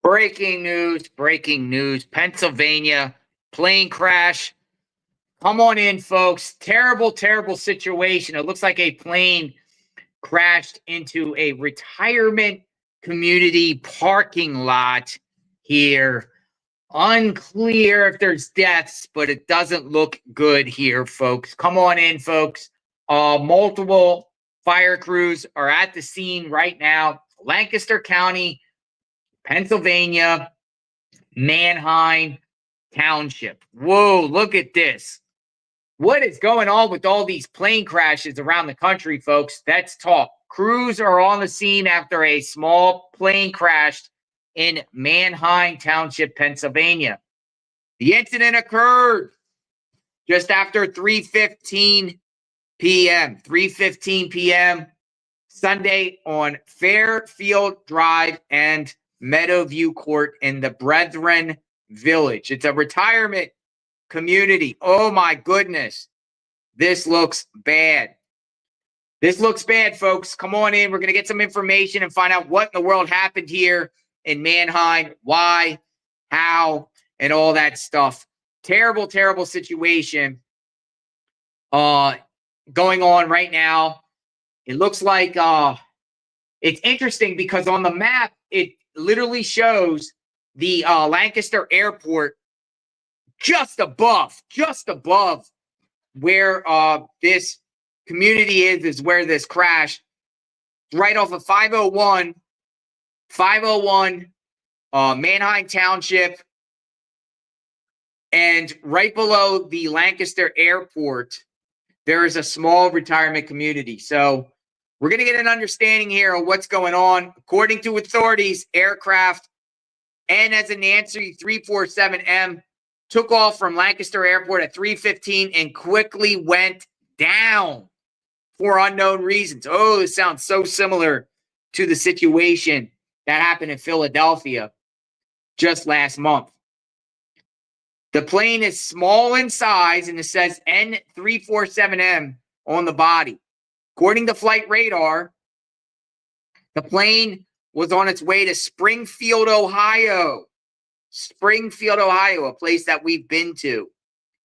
Breaking news, Pennsylvania, plane crash. Come on in, folks. Terrible, terrible situation. It looks like a plane crashed into a retirement community parking lot here. Unclear if there's deaths, but it doesn't look good here, folks. Come on in, folks. Multiple fire crews are at the scene right now. Lancaster County, Pennsylvania, Manheim, Township. Whoa, look at this. What is going on with all these plane crashes around the country, folks? Let's talk. Crews are on the scene after a small plane crashed in Manheim Township, Pennsylvania. The incident occurred just after 3:15 p.m. 3:15 p.m. Sunday on Fairfield Drive and Meadowview Court in the Brethren Village. It's a retirement community. Oh my goodness. This looks bad. This looks bad, folks. Come on in. We're going to get some information and find out what in the world happened here in Manheim, why, how, and all that stuff. Terrible, terrible situation going on right now. It looks like it's interesting because on the map, it literally shows the Lancaster Airport just above where this community is where this crash, right off of 501 Manheim Township, and right below the Lancaster Airport, there is a small retirement community. So we're going to get an understanding here of what's going on. According to authorities, aircraft N as in Nancy 347M took off from Lancaster Airport at 3:15 and quickly went down for unknown reasons. Oh, this sounds so similar to the situation that happened in Philadelphia just last month. The plane is small in size, and it says N347M on the body. According to FlightRadar, the plane was on its way to Springfield, Ohio. Springfield, Ohio, a place that we've been to.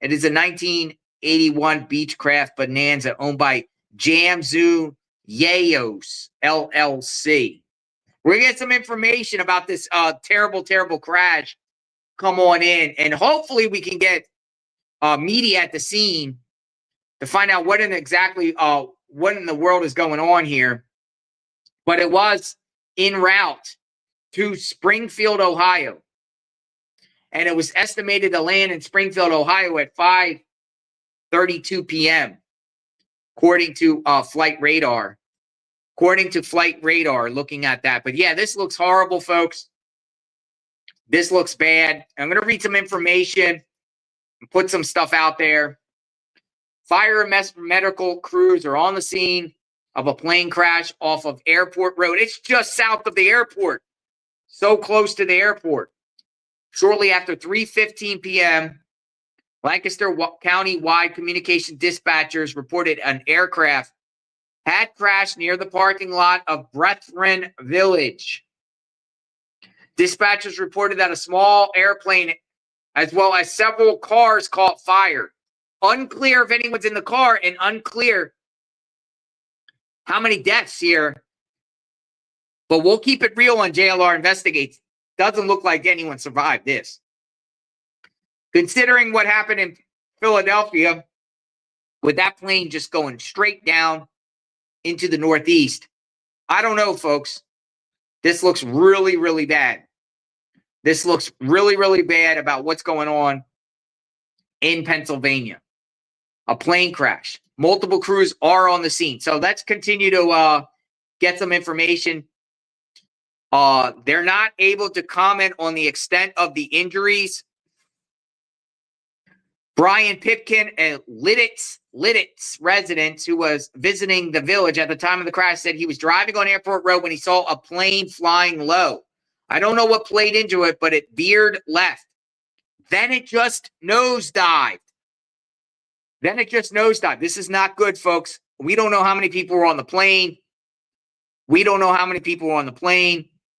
It is a 1981 Beechcraft Bonanza owned by Jam Zoom Yayos LLC. We're going to get some information about this terrible, terrible crash. Come on in, and hopefully we can get media at the scene to find out what in the world is going on here. But it was en route to Springfield, Ohio. And it was estimated to land in Springfield, Ohio at 5:32 p.m. according to FlightRadar. According to FlightRadar, looking at that. But yeah, this looks horrible, folks. This looks bad. I'm going to read some information and put some stuff out there. Fire and medical crews are on the scene of a plane crash off of Airport Road. It's just south of the airport. So close to the airport. Shortly after 3:15 p.m., Lancaster County-wide communication dispatchers reported an aircraft had crashed near the parking lot of Brethren Village. Dispatchers reported that a small airplane, as well as several cars, caught fire. Unclear if anyone's in the car, and unclear how many deaths here. But we'll keep it real on JLR Investigates. Doesn't look like anyone survived this. Considering what happened in Philadelphia, with that plane just going straight down into the Northeast, I don't know, folks. This looks really, really bad. This looks really, really bad about what's going on in Pennsylvania. A plane crash. Multiple crews are on the scene. So let's continue to get some information. They're not able to comment on the extent of the injuries. Brian Pipkin, a Lidditz resident who was visiting the village at the time of the crash, said he was driving on Airport Road when he saw a plane flying low. I don't know what played into it, but it veered left. Then it just nosedived. This is not good, folks. We don't know how many people were on the plane.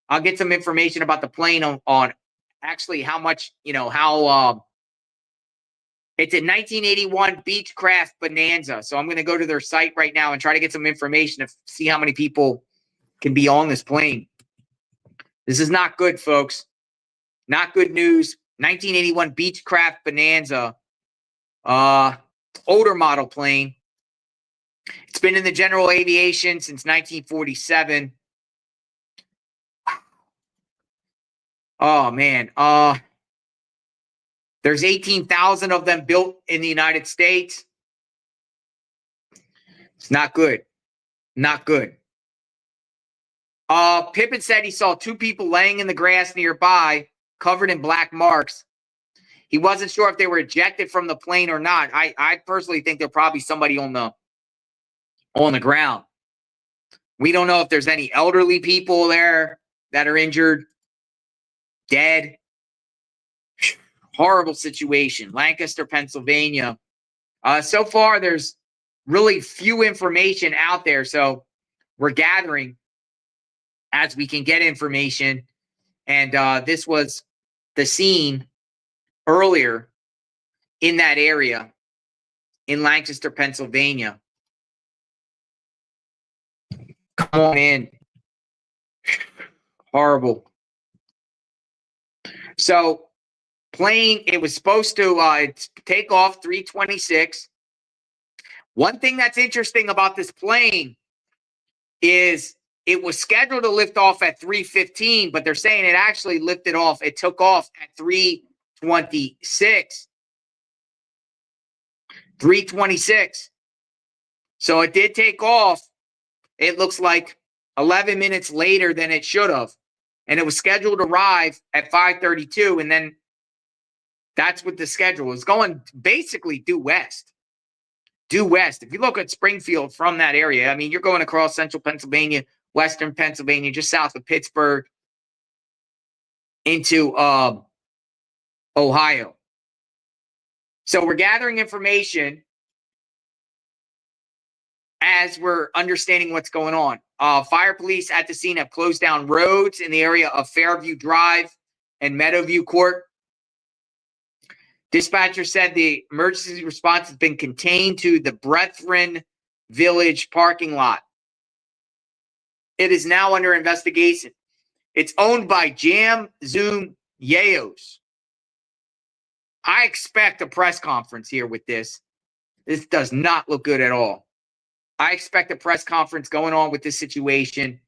I'll get some information about the plane on actually how much, how it's a 1981 Beechcraft Bonanza. So I'm going to go to their site right now and try to get some information to see how many people can be on this plane. This is not good, folks. Not good news. 1981 Beechcraft Bonanza, older model plane. It's been in the general aviation since 1947. Oh man. There's 18,000 of them built in the United States. It's not good. Not good. Pippin said he saw two people laying in the grass nearby, covered in black marks. He wasn't sure if they were ejected from the plane or not. I personally think there's probably somebody on the ground. We don't know if there's any elderly people there that are injured, dead. Horrible situation. Lancaster, Pennsylvania. So far, there's really few information out there. So we're gathering as we can get information. And this was the scene earlier in that area in Lancaster, Pennsylvania. Come on in. Horrible. So plane, it was supposed to take off 3:26. One thing that's interesting about this plane is it was scheduled to lift off at 3:15, but they're saying it actually lifted off. It took off at 3:26. 3:26. So it did take off. It looks like 11 minutes later than it should have. And it was scheduled to arrive at 5:32. And then that's what the schedule is going, basically due west. Due west. If you look at Springfield from that area, I mean, you're going across central Pennsylvania, western Pennsylvania, just south of Pittsburgh into Ohio. So we're gathering information as we're understanding what's going on. Fire police at the scene have closed down roads in the area of Fairview Drive and Meadowview Court. Dispatcher said the emergency response has been contained to the Brethren Village parking lot. It is now under investigation. It's owned by Jam Zoom Yayos. I expect a press conference here with this. This does not look good at all. I expect a press conference going on with this situation.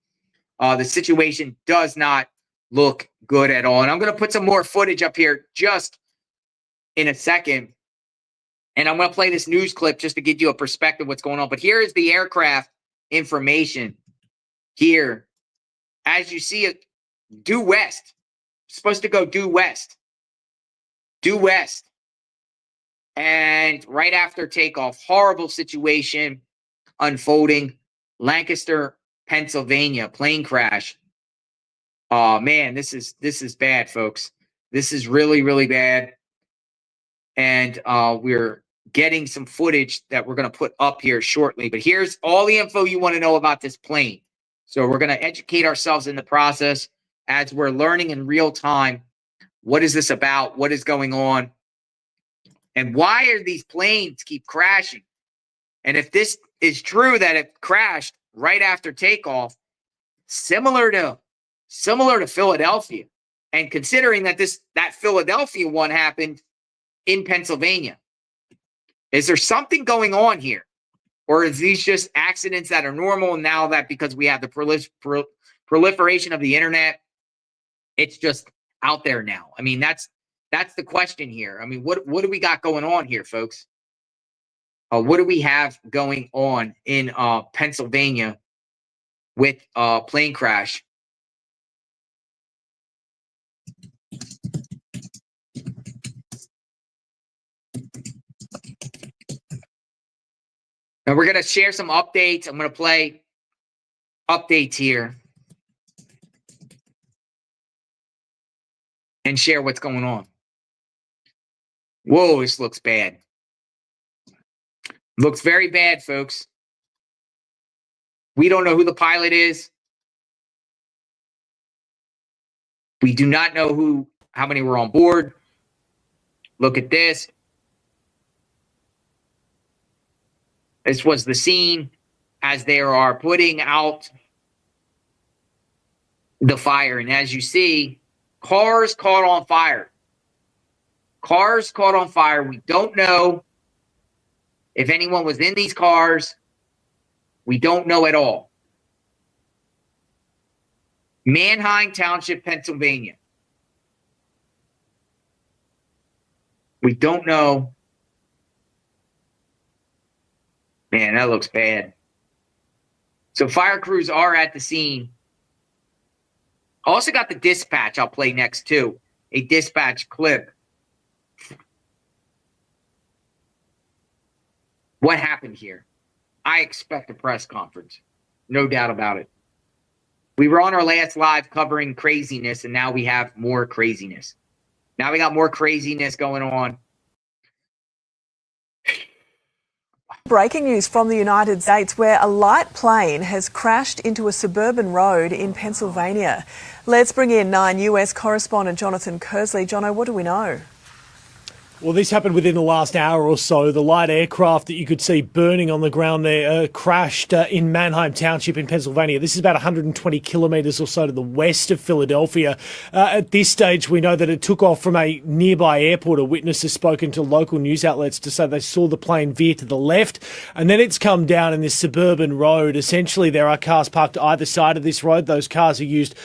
The situation does not look good at all. And I'm going to put some more footage up here just in a second. And I'm going to play this news clip just to give you a perspective of what's going on. But here is the aircraft information here. As you see it, due west. Supposed to go due west. Due west. And right after takeoff, horrible situation unfolding. Lancaster, Pennsylvania, plane crash. Oh man, this is bad, folks. This is really, really bad. And we're getting some footage that we're going to put up here shortly. But here's all the info you want to know about this plane. So we're going to educate ourselves in the process as we're learning in real time. What is this about? What is going on? And why are these planes keep crashing? And if this is true that it crashed right after takeoff, similar to Philadelphia, and considering that that Philadelphia one happened in Pennsylvania, is there something going on here? Or is these just accidents that are normal now that because we have the proliferation of the internet, it's just out there now? I mean, that's the question here. I mean, what do we got going on here, folks? What do we have going on in Pennsylvania with plane crash? And we're going to share some updates. I'm going to play updates here and share what's going on. Whoa, this looks bad. Looks very bad, folks. We don't know who the pilot is. We do not know how many were on board. Look at this. This was the scene as they are putting out the fire. And as you see, cars caught on fire. Cars caught on fire. We don't know if anyone was in these cars. We don't know at all. Manheim Township, Pennsylvania. We don't know. Man, that looks bad. So fire crews are at the scene. Also got the dispatch I'll play next too. A dispatch clip. What happened here? I expect a press conference. No doubt about it. We were on our last live covering craziness, and now we have more craziness. Now we got more craziness going on. Breaking news from the United States, where a light plane has crashed into a suburban road in Pennsylvania. Let's bring in 9 US correspondent Jonathan Kersley. Jono, what do we know? Well, this happened within the last hour or so. The light aircraft that you could see burning on the ground there crashed in Manheim Township in Pennsylvania. This is about 120 kilometres or so to the west of Philadelphia. At this stage, we know that it took off from a nearby airport. A witness has spoken to local news outlets to say they saw the plane veer to the left, and then it's come down in this suburban road. Essentially, there are cars parked either side of this road. Those cars are used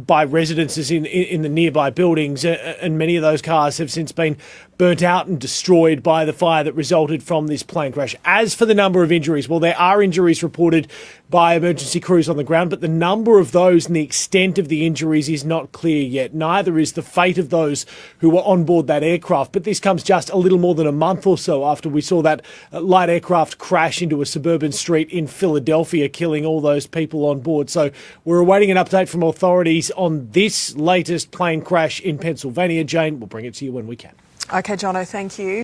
by residences in the nearby buildings, and many of those cars have since been burnt out and destroyed by the fire that resulted from this plane crash. As for the number of injuries, well, there are injuries reported by emergency crews on the ground, but the number of those and the extent of the injuries is not clear yet. Neither is the fate of those who were on board that aircraft. But this comes just a little more than a month or so after we saw that light aircraft crash into a suburban street in Philadelphia, killing all those people on board. So we're awaiting an update from authorities on this latest plane crash in Pennsylvania. Jane, we'll bring it to you when we can. Okay, Jono, thank you.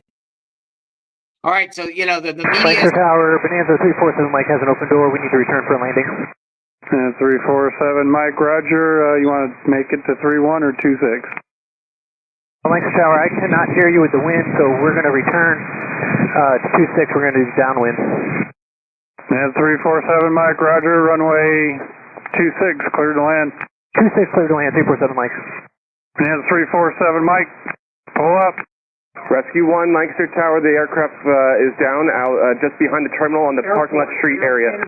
All right, so, you know, the media... Lancaster Tower, Bonanza 347, Mike has an open door. We need to return for a landing. 347, Mike, roger. You want to make it to 31 or 26? Lancaster Tower, I cannot hear you with the wind, so we're going to return to 26. We're going to do downwind. 347, Mike, roger. Runway 26, clear to land. 26, clear to land. 347, Mike. 347, Mike, pull up. Rescue 1, Lancaster Tower, the aircraft is down out just behind the terminal on the parking lot street area.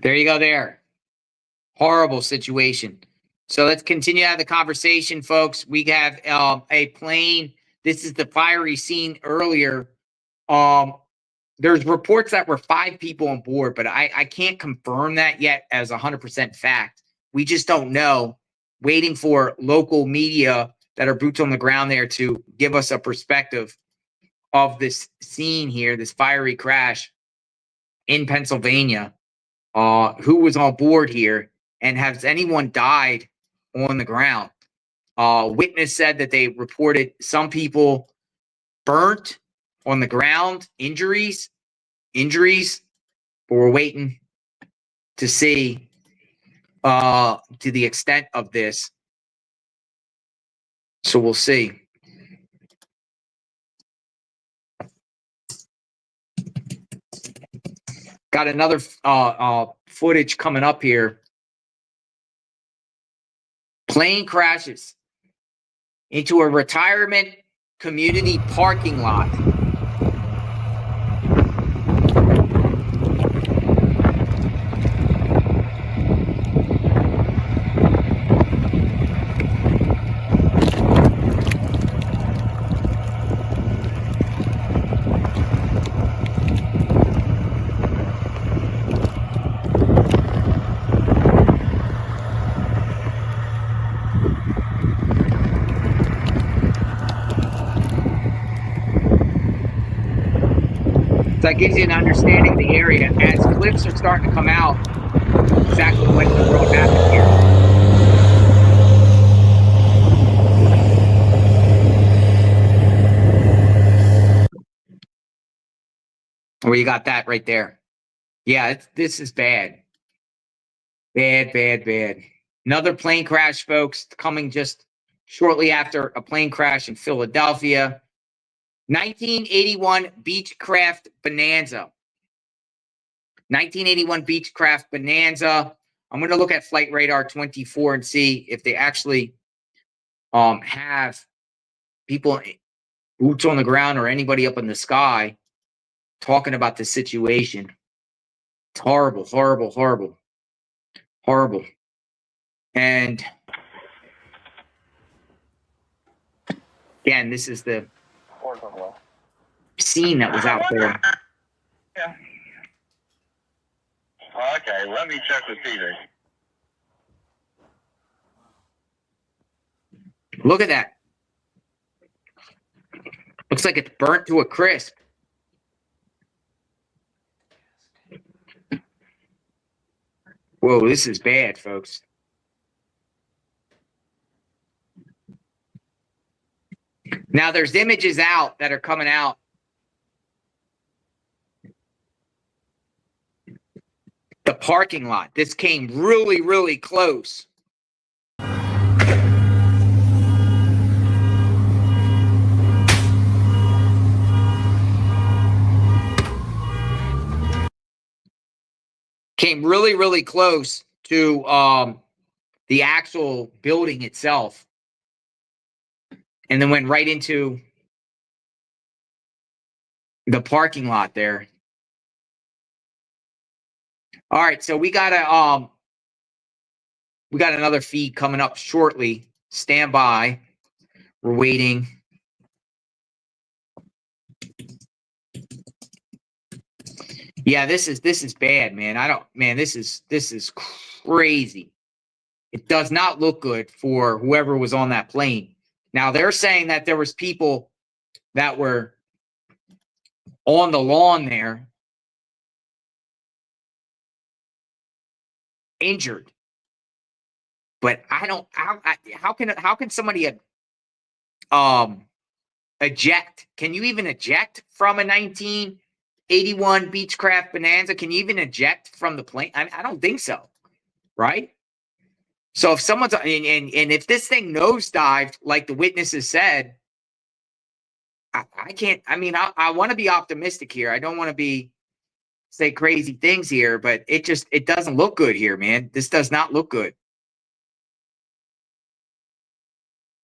There you go there. Horrible situation. So let's continue to have the conversation, folks. We have a plane. This is the fiery scene earlier. There's reports that were 5 people on board, but I can't confirm that yet as 100% fact. We just don't know. Waiting for local media that are boots on the ground there to give us a perspective of this scene here, this fiery crash in Pennsylvania. Who was on board here, and has anyone died on the ground? Witness said that they reported some people burnt on the ground, injuries, but we're waiting to see to the extent of this. So we'll see. Got another footage coming up here. Plane crashes into a retirement community parking lot. That gives you an understanding of the area. As clips are starting to come out, exactly what happened here. Well, you got that right there. Yeah, this is bad. Bad, bad, bad. Another plane crash, folks, coming just shortly after a plane crash in Philadelphia. 1981 Beechcraft Bonanza. 1981 Beechcraft Bonanza. I'm going to look at FlightRadar 24 and see if they actually have people, boots on the ground or anybody up in the sky talking about the situation. It's horrible, horrible, horrible, horrible. And again, this is the scene that was out there. Yeah. Okay, let me check the TV. Look at that. Looks like it's burnt to a crisp. Whoa, this is bad, folks. Now, there's images out that are coming out. The parking lot. This came really, really close. Came really, really close to the actual building itself. And then went right into the parking lot there. All right, so we got another feed coming up shortly. Stand by. We're waiting. Yeah, this is bad, man. This is crazy. It does not look good for whoever was on that plane. Now, they're saying that there was people that were on the lawn there injured. But how can somebody eject? Can you even eject from a 1981 Beechcraft Bonanza? Can you even eject from the plane? I don't think so, right? So if someone's and if this thing nosedived, like the witnesses said, I can't. I mean, I want to be optimistic here. I don't want to say crazy things here, but it doesn't look good here, man. This does not look good.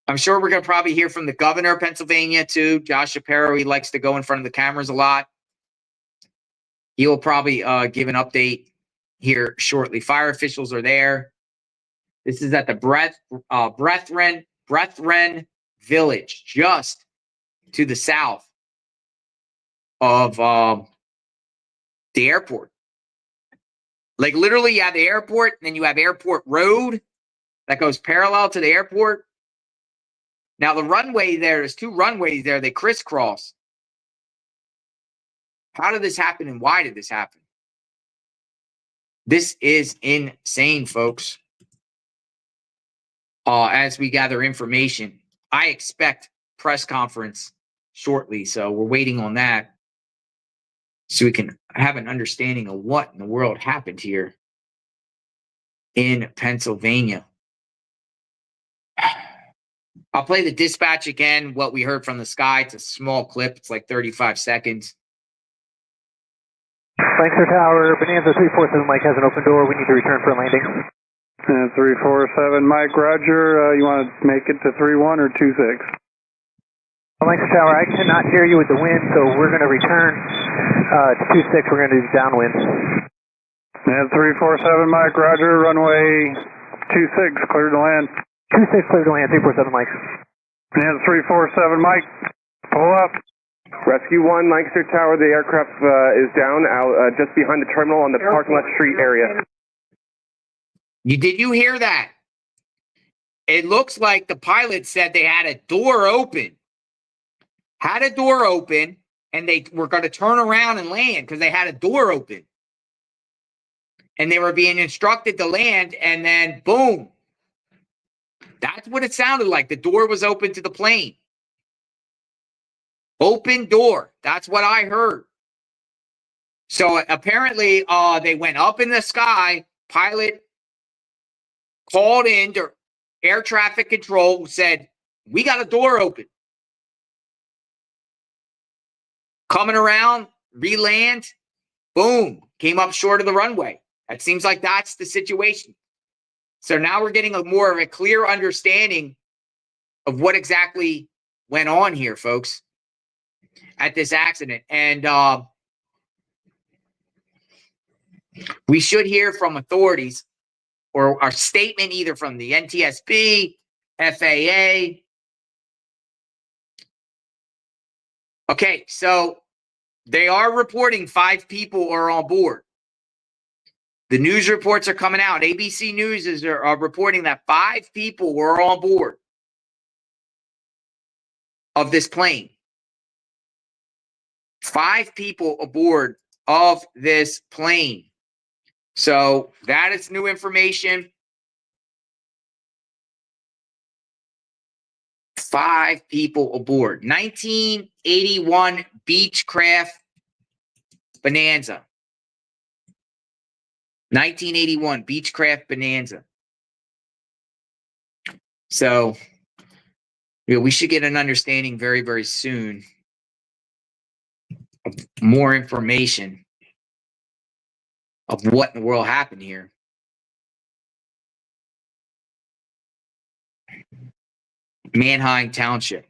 I'm sure we're going to probably hear from the governor of Pennsylvania too, Josh Shapiro. He likes to go in front of the cameras a lot. He will probably give an update here shortly. Fire officials are there. This is at the Brethren Village, just to the south of the airport. Like literally, you have the airport, and then you have Airport Road that goes parallel to the airport. Now, the runway there's two runways there. They crisscross. How did this happen, and why did this happen? This is insane, folks. As we gather information, I expect press conference shortly, so we're waiting on that so we can have an understanding of what in the world happened here in Pennsylvania. I'll play the dispatch again, what we heard from the sky. It's a small clip. It's like 35 seconds. Lancaster Tower, Bonanza 347, Mike has an open door. We need to return for a landing. 347, Mike, roger. You want to make it to 31 or 26? Lancaster Tower, I cannot hear you with the wind, so we're going to return to 26. We're going to do downwind. 347, Mike, roger. Runway 26, clear to land. 26, clear to land. 347, Mike. 347, Mike, pull up. Rescue 1, Lancaster Tower, the aircraft is down out just behind the terminal on the parking lot street area. Did you hear that? It looks like the pilot said they had a door open. Had a door open, and they were going to turn around and land because they had a door open. And they were being instructed to land, and then boom. That's what it sounded like. The door was open to the plane. Open door. That's what I heard. So apparently they went up in the sky. Pilot called in to air traffic control, said, we got a door open. Coming around, re-land, boom, came up short of the runway. It seems like that's the situation. So now we're getting a more of a clear understanding of what exactly went on here, folks, at this accident. And we should hear from authorities or a statement either from the NTSB, FAA. Okay, so they are reporting 5 people are on board. The news reports are coming out. ABC News are reporting that 5 people were on board of this plane. 5 people aboard of this plane. So that is new information. 5 people aboard. 1981 Beechcraft Bonanza. 1981 Beechcraft Bonanza. So, we should get an understanding very, very soon of more information of what in the world happened here. Manheim Township.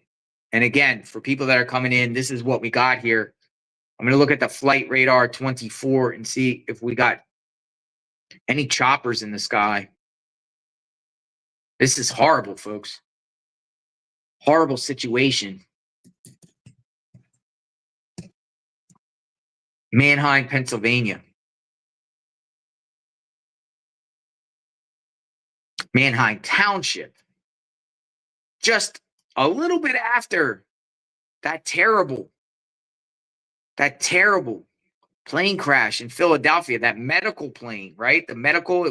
And again, for people that are coming in, this is what we got here. I'm going to look at the FlightRadar 24 and see if we got any choppers in the sky. This is horrible, folks. Horrible situation. Manheim, Pennsylvania. Manheim Township. Just a little bit after that terrible plane crash in Philadelphia, that medical plane, right? The medical,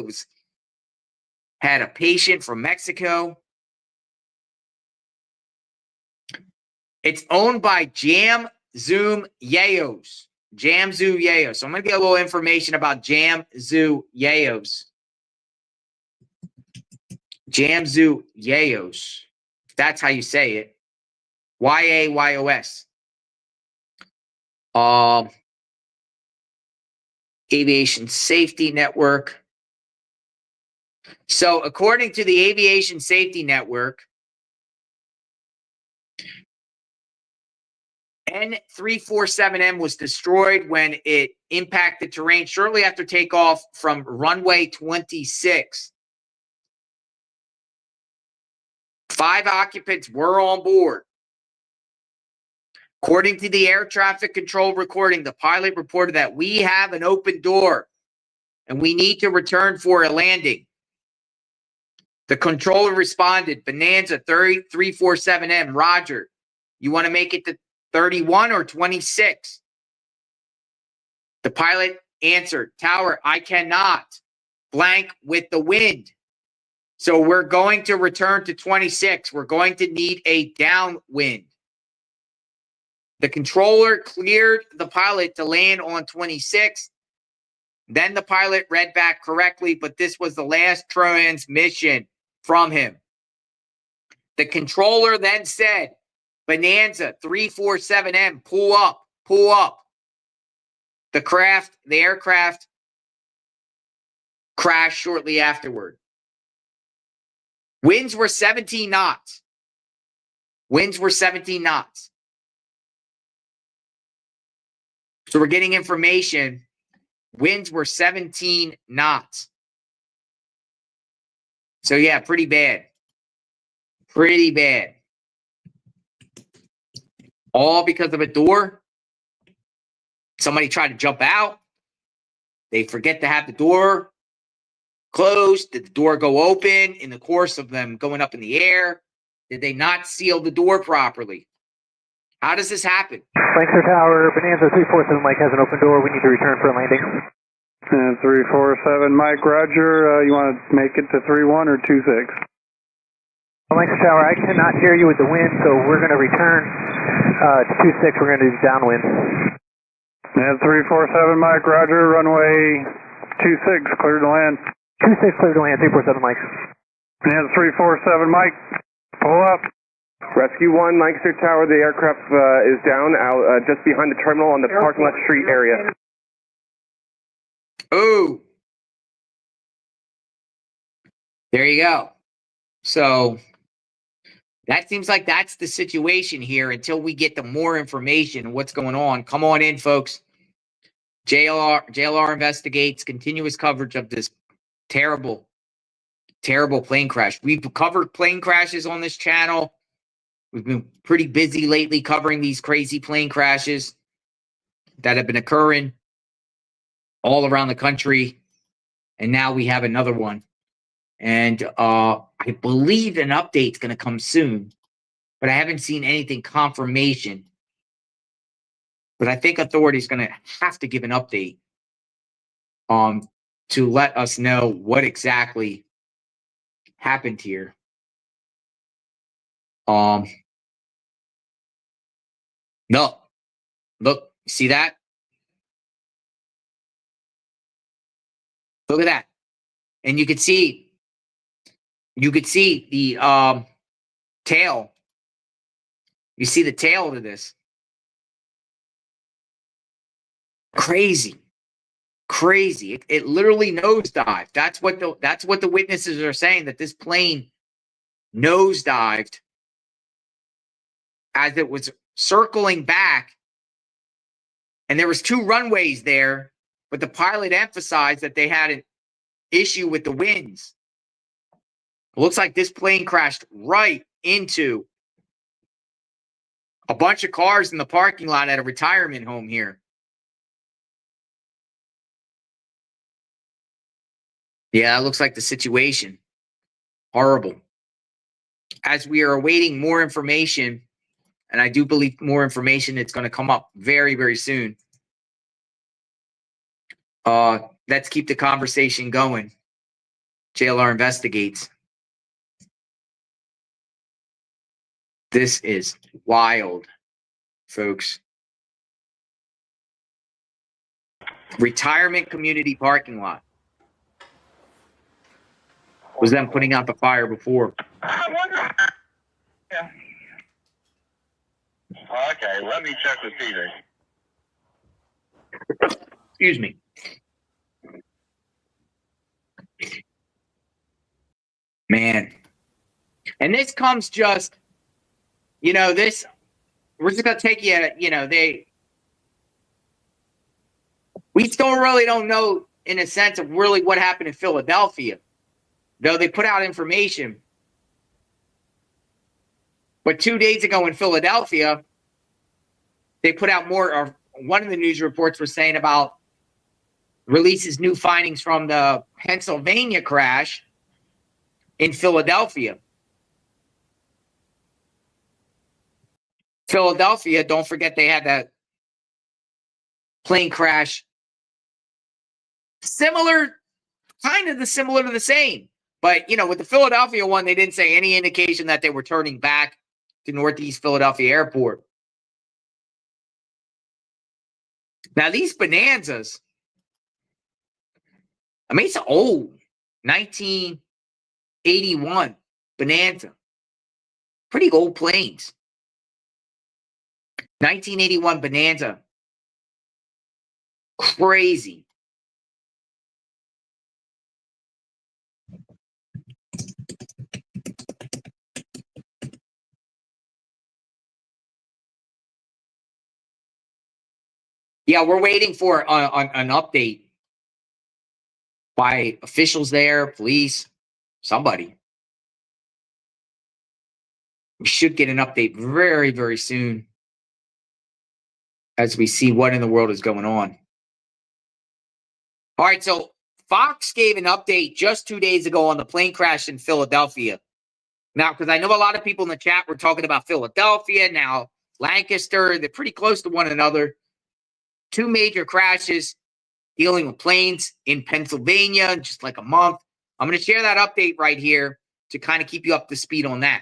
had a patient from Mexico. It's owned by Jam Zoom Yayos. Jam Zoom Yayos. So I'm going to get a little information about Jam Zoom Yayos. Jam Zoom Yayos. That's how you say it. Yayos. Aviation Safety Network. So according to the Aviation Safety Network, N347M was destroyed when it impacted terrain shortly after takeoff from runway 26. 5 occupants were on board. According to the air traffic control recording, the pilot reported that we have an open door and we need to return for a landing. The controller responded, Bonanza 347M, Roger. You want to make it to 31 or 26? The pilot answered, Tower, I cannot. Blank with the wind. So we're going to return to 26. We're going to need a downwind. The controller cleared the pilot to land on 26. Then the pilot read back correctly, but this was the last transmission from him. The controller then said, Bonanza 347M, pull up, pull up. The aircraft crashed shortly afterward. Winds were 17 knots. Winds were 17 knots. So we're getting information. Winds were 17 knots. So yeah, pretty bad. Pretty bad. All because of a door. Somebody tried to jump out. They forget to have the door closed. Did the door go open in the course of them going up in the air? Did they not seal the door properly? How does this happen? Lancaster Tower, Bonanza 347 Mike has an open door. We need to return for a landing. 347 Mike, Roger. You want to make it to 31 or 26? Lancaster Tower, I cannot hear you with the wind, so we're going to return to 26. We're going to do downwind. 347 Mike, Roger. Runway 26, clear to land. 26 clear to land, 347 Mike. Bonanza 347, Mike. Pull up. Rescue 1, Lancaster Tower, the aircraft is down out just behind the terminal on the parking lot street area. Oh, there you go. So that seems like that's the situation here until we get the more information what's going on. Come on in, folks. JLR investigates continuous coverage of this terrible plane crash. We've covered plane crashes on this channel. We've been pretty busy lately covering these crazy plane crashes that have been occurring all around the country. And now we have another one. And I believe an update's going to come soon, but I haven't seen anything confirmation. But I think authorities going to have to give an update to let us know what exactly happened here. No, look, see that? Look at that. And you could see the tail. You see the tail of this. Crazy. It literally nosedived. That's what the witnesses are saying, that this plane nosedived as it was circling back. And there was 2 runways there, but the pilot emphasized that they had an issue with the winds. It looks like this plane crashed right into a bunch of cars in the parking lot at a retirement home here. Yeah, it looks like the situation. Horrible. As we are awaiting more information, and I do believe more information is going to come up very, very soon. Let's keep the conversation going. JLR investigates. This is wild, folks. Retirement community parking lot. Was them putting out the fire before. I wonder. Yeah. Okay, let me check with Peter. Excuse me. Man. And this comes just, we're just going to take we still really don't know in a sense of really what happened in Philadelphia. Though they put out information. But 2 days ago in Philadelphia, they put out more, or one of the news reports was saying about releases new findings from the Pennsylvania crash in Philadelphia. Philadelphia, don't forget they had that plane crash. Similar to the same. But, with the Philadelphia one, they didn't say any indication that they were turning back to Northeast Philadelphia Airport. Now, these Bonanzas, it's old. 1981 Bonanza. Pretty old planes. 1981 Bonanza. Crazy. Yeah, we're waiting for an update by officials there, police, somebody. We should get an update very, very soon as we see what in the world is going on. All right, so Fox gave an update just 2 days ago on the plane crash in Philadelphia. Now, because I know a lot of people in the chat were talking about Philadelphia, now Lancaster, they're pretty close to one another. 2 major crashes dealing with planes in Pennsylvania in just like a month. I'm going to share that update right here to kind of keep you up to speed on that.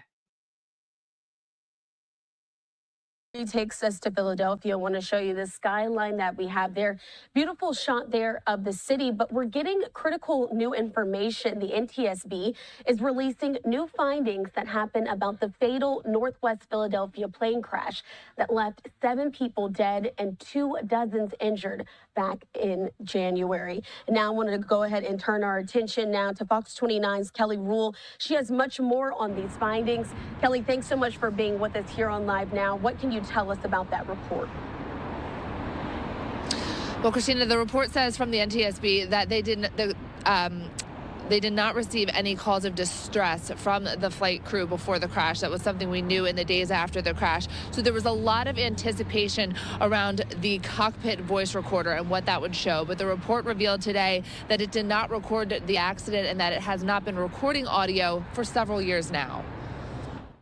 He takes us to Philadelphia. I want to show you the skyline that we have there. Beautiful shot there of the city, but we're getting critical new information. The NTSB is releasing new findings that happen about the fatal Northwest Philadelphia plane crash that left 7 people dead and 24 injured back in January. Now I wanted to go ahead and turn our attention now to Fox 29's Kelly Rule. She has much more on these findings. Kelly, thanks so much for being with us here on Live Now. What can you tell us about that report? Well, Christina, the report says from the NTSB that they did not receive any calls of distress from the flight crew before the crash. That was something we knew in the days after the crash. So there was a lot of anticipation around the cockpit voice recorder and what that would show. But the report revealed today that it did not record the accident and that it has not been recording audio for several years now.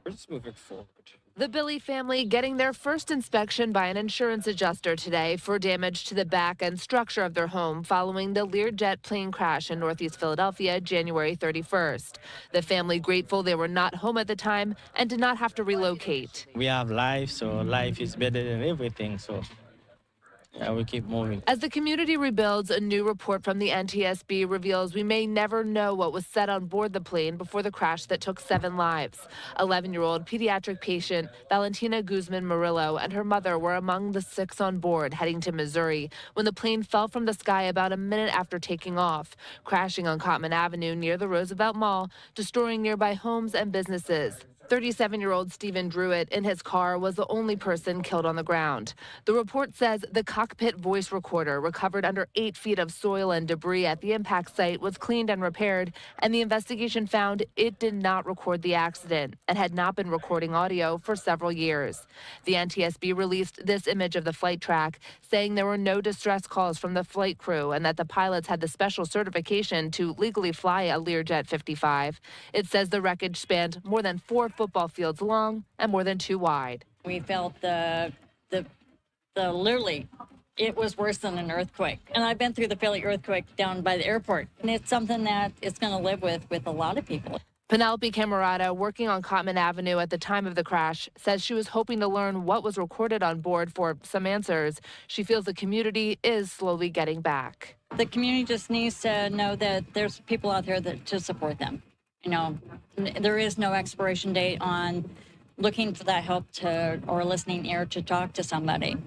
We're just moving forward. The Billy family getting their first inspection by an insurance adjuster today for damage to the back and structure of their home following the Learjet plane crash in Northeast Philadelphia January 31st. The family grateful they were not home at the time and did not have to relocate. We have life, so life is better than everything, so yeah, we keep moving. As the community rebuilds, a new report from the NTSB reveals we may never know what was said on board the plane before the crash that took 7 lives. 11-year-old pediatric patient Valentina Guzman Murillo and her mother were among the 6 on board heading to Missouri when the plane fell from the sky about a minute after taking off, crashing on Cottman Avenue near the Roosevelt Mall, destroying nearby homes and businesses. 37-year-old Stephen Druitt in his car was the only person killed on the ground. The report says the cockpit voice recorder recovered under 8 feet of soil and debris at the impact site was cleaned and repaired, and the investigation found it did not record the accident and had not been recording audio for several years. The NTSB released this image of the flight track, saying there were no distress calls from the flight crew and that the pilots had the special certification to legally fly a Learjet 55. It says the wreckage spanned more than 4 football fields long and more than 2 wide. We felt literally, it was worse than an earthquake. And I've been through the Philly earthquake down by the airport. And it's something that it's going to live with a lot of people. Penelope Camerata, working on Cottman Avenue at the time of the crash, says she was hoping to learn what was recorded on board for some answers. She feels the community is slowly getting back. The community just needs to know that there's people out there to support them. You know, there is no expiration date on looking for that help or listening ear to talk to somebody.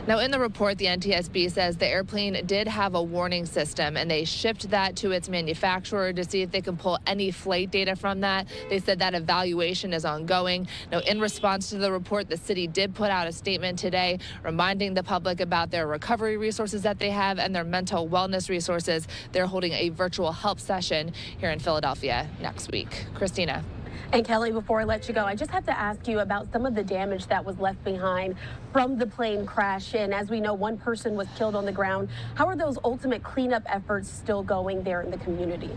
Now, in the report, the NTSB says the airplane did have a warning system, and they shipped that to its manufacturer to see if they can pull any flight data from that. They said that evaluation is ongoing. Now, in response to the report, the city did put out a statement today reminding the public about their recovery resources that they have and their mental wellness resources. They're holding a virtual help session here in Philadelphia next week. Christina. And Kelly, before I let you go, I just have to ask you about some of the damage that was left behind from the plane crash. And as we know, 1 person was killed on the ground. How are those ultimate cleanup efforts still going there in the community?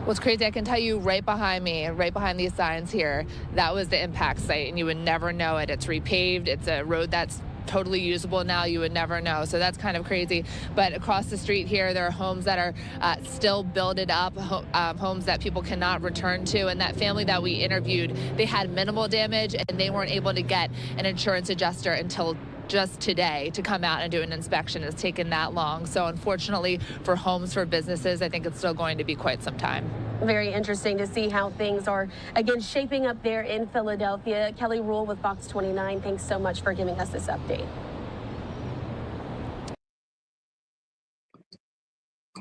What's crazy, I can tell you right behind me and right behind these signs here, that was the impact site, and you would never know it. It's repaved. It's a road that's totally usable now. You would never know. So that's kind of crazy. But across the street here, there are homes that are still builded up, homes that people cannot return to. And that family that we interviewed, they had minimal damage, and they weren't able to get an insurance adjuster until just today to come out and do an inspection. It's taken that long. So unfortunately for homes, for businesses, I think it's still going to be quite some time. Very interesting to see how things are, again, shaping up there in Philadelphia. Kelly Rule with Fox 29, thanks so much for giving us this update.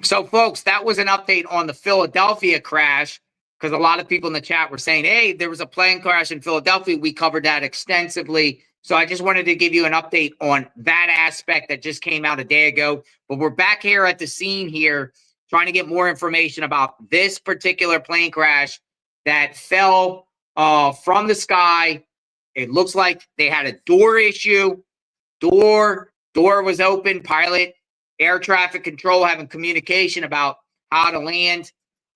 So, folks, that was an update on the Philadelphia crash, because a lot of people in the chat were saying, hey, there was a plane crash in Philadelphia. We covered that extensively. So I just wanted to give you an update on that aspect that just came out a day ago. But we're back here at the scene here, trying to get more information about this particular plane crash that fell from the sky. It looks like they had a door issue. Door was open. Pilot, air traffic control having communication about how to land.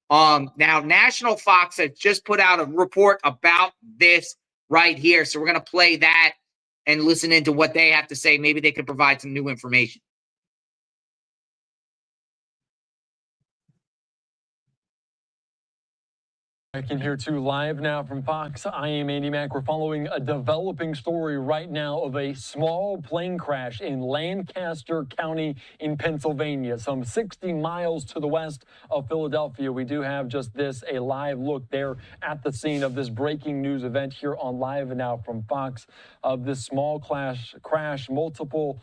Now, National Fox has just put out a report about this right here. So we're going to play that and listen into what they have to say. Maybe they can provide some new information. I can hear too live now from Fox. I am Andy Mack. We're following a developing story right now of a small plane crash in Lancaster County in Pennsylvania, some 60 miles to the west of Philadelphia. We do have just this, a live look there at the scene of this breaking news event here on Live Now from Fox of this small crash, multiple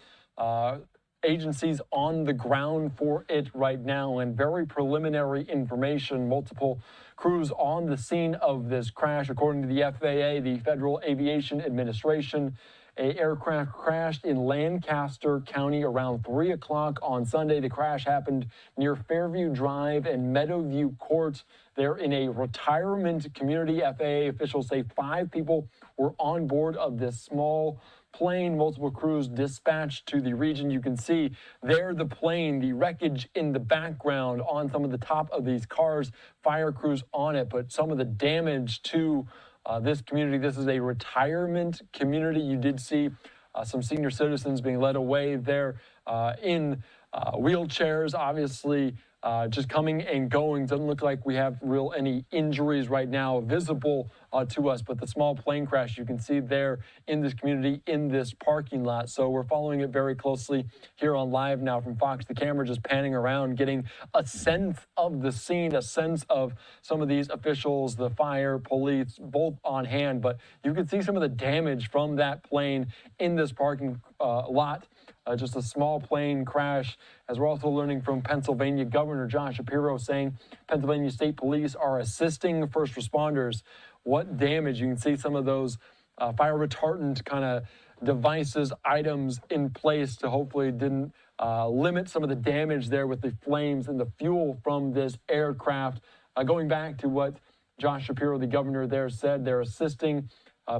agencies on the ground for it right now, and very preliminary information. Multiple crews on the scene of this crash. According to the FAA, the Federal Aviation Administration, an aircraft crashed in Lancaster County around 3 o'clock on Sunday. The crash happened near Fairview Drive and Meadowview Court. They're in a retirement community. FAA officials say 5 people were on board of this small plane. Multiple crews dispatched to the region. You can see there the plane, the wreckage in the background on some of the top of these cars, fire crews on it, but some of the damage to this community. This is a retirement community. You did see some senior citizens being led away there in wheelchairs, obviously just coming and going. Doesn't look like we have any injuries right now visible to us, but the small plane crash you can see there in this community, in this parking lot. So we're following it very closely here on Live Now from Fox. The camera just panning around, getting a sense of the scene, a sense of some of these officials, the fire, police, both on hand. But you can see some of the damage from that plane in this parking lot. Just a small plane crash, as we're also learning from Pennsylvania Governor Josh Shapiro saying Pennsylvania State Police are assisting first responders. What damage? You can see some of those fire retardant kind of devices, items in place to hopefully didn't limit some of the damage there with the flames and the fuel from this aircraft. Going back to what Josh Shapiro, the governor there, said, they're assisting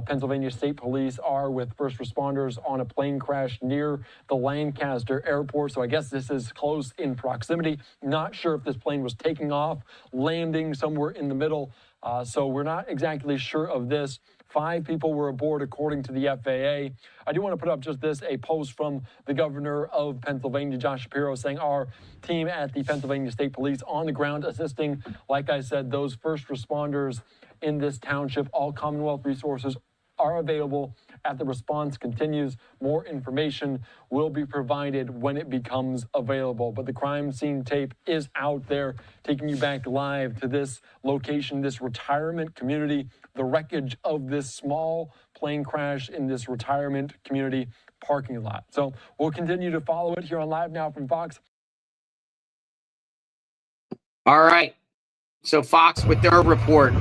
Pennsylvania State Police are with first responders on a plane crash near the Lancaster airport. So I guess this is close in proximity. Not sure if this plane was taking off, landing somewhere in the middle. So we're not exactly sure of this. 5 people were aboard, according to the FAA. I do want to put up just this, a post from the governor of Pennsylvania, Josh Shapiro, saying our team at the Pennsylvania State Police on the ground assisting, like I said, those first responders in this township. All Commonwealth resources are available as the response continues. More information will be provided when it becomes available. But the crime scene tape is out there, taking you back live to this location, this retirement community, the wreckage of this small plane crash in this retirement community parking lot. So we'll continue to follow it here on Live Now from Fox. All right. So Fox with their report.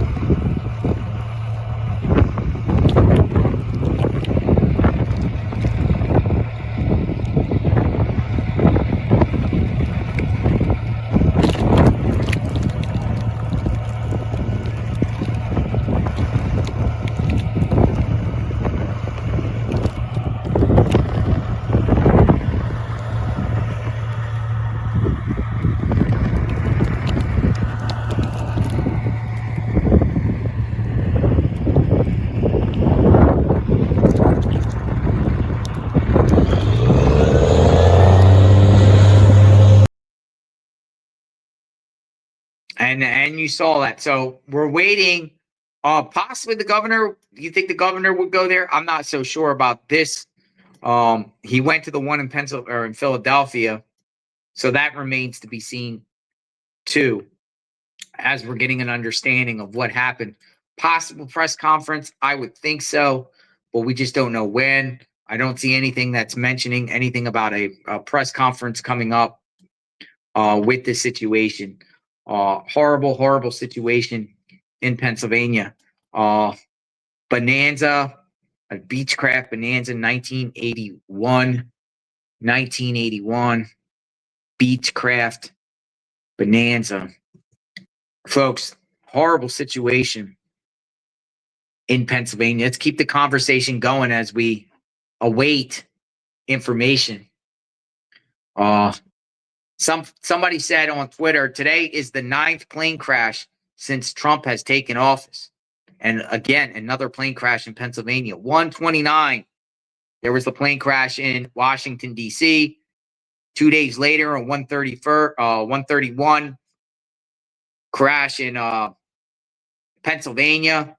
And you saw that. So we're waiting. Possibly the governor. Do you think the governor would go there? I'm not so sure about this. He went to the one in Pennsylvania or in Philadelphia, so that remains to be seen too. As we're getting an understanding of what happened, possible press conference. I would think so, but we just don't know when. I don't see anything that's mentioning anything about a press conference coming up with this situation. Horrible situation in Pennsylvania. Bonanza, a Beechcraft Bonanza, 1981. Beechcraft Bonanza. Folks, horrible situation in Pennsylvania. Let's keep the conversation going as we await information. Somebody said on Twitter, today is the 9th plane crash since Trump has taken office. And again, another plane crash in Pennsylvania. 129, there was the plane crash in Washington, D.C. 2 days later, on 131, crash in Pennsylvania.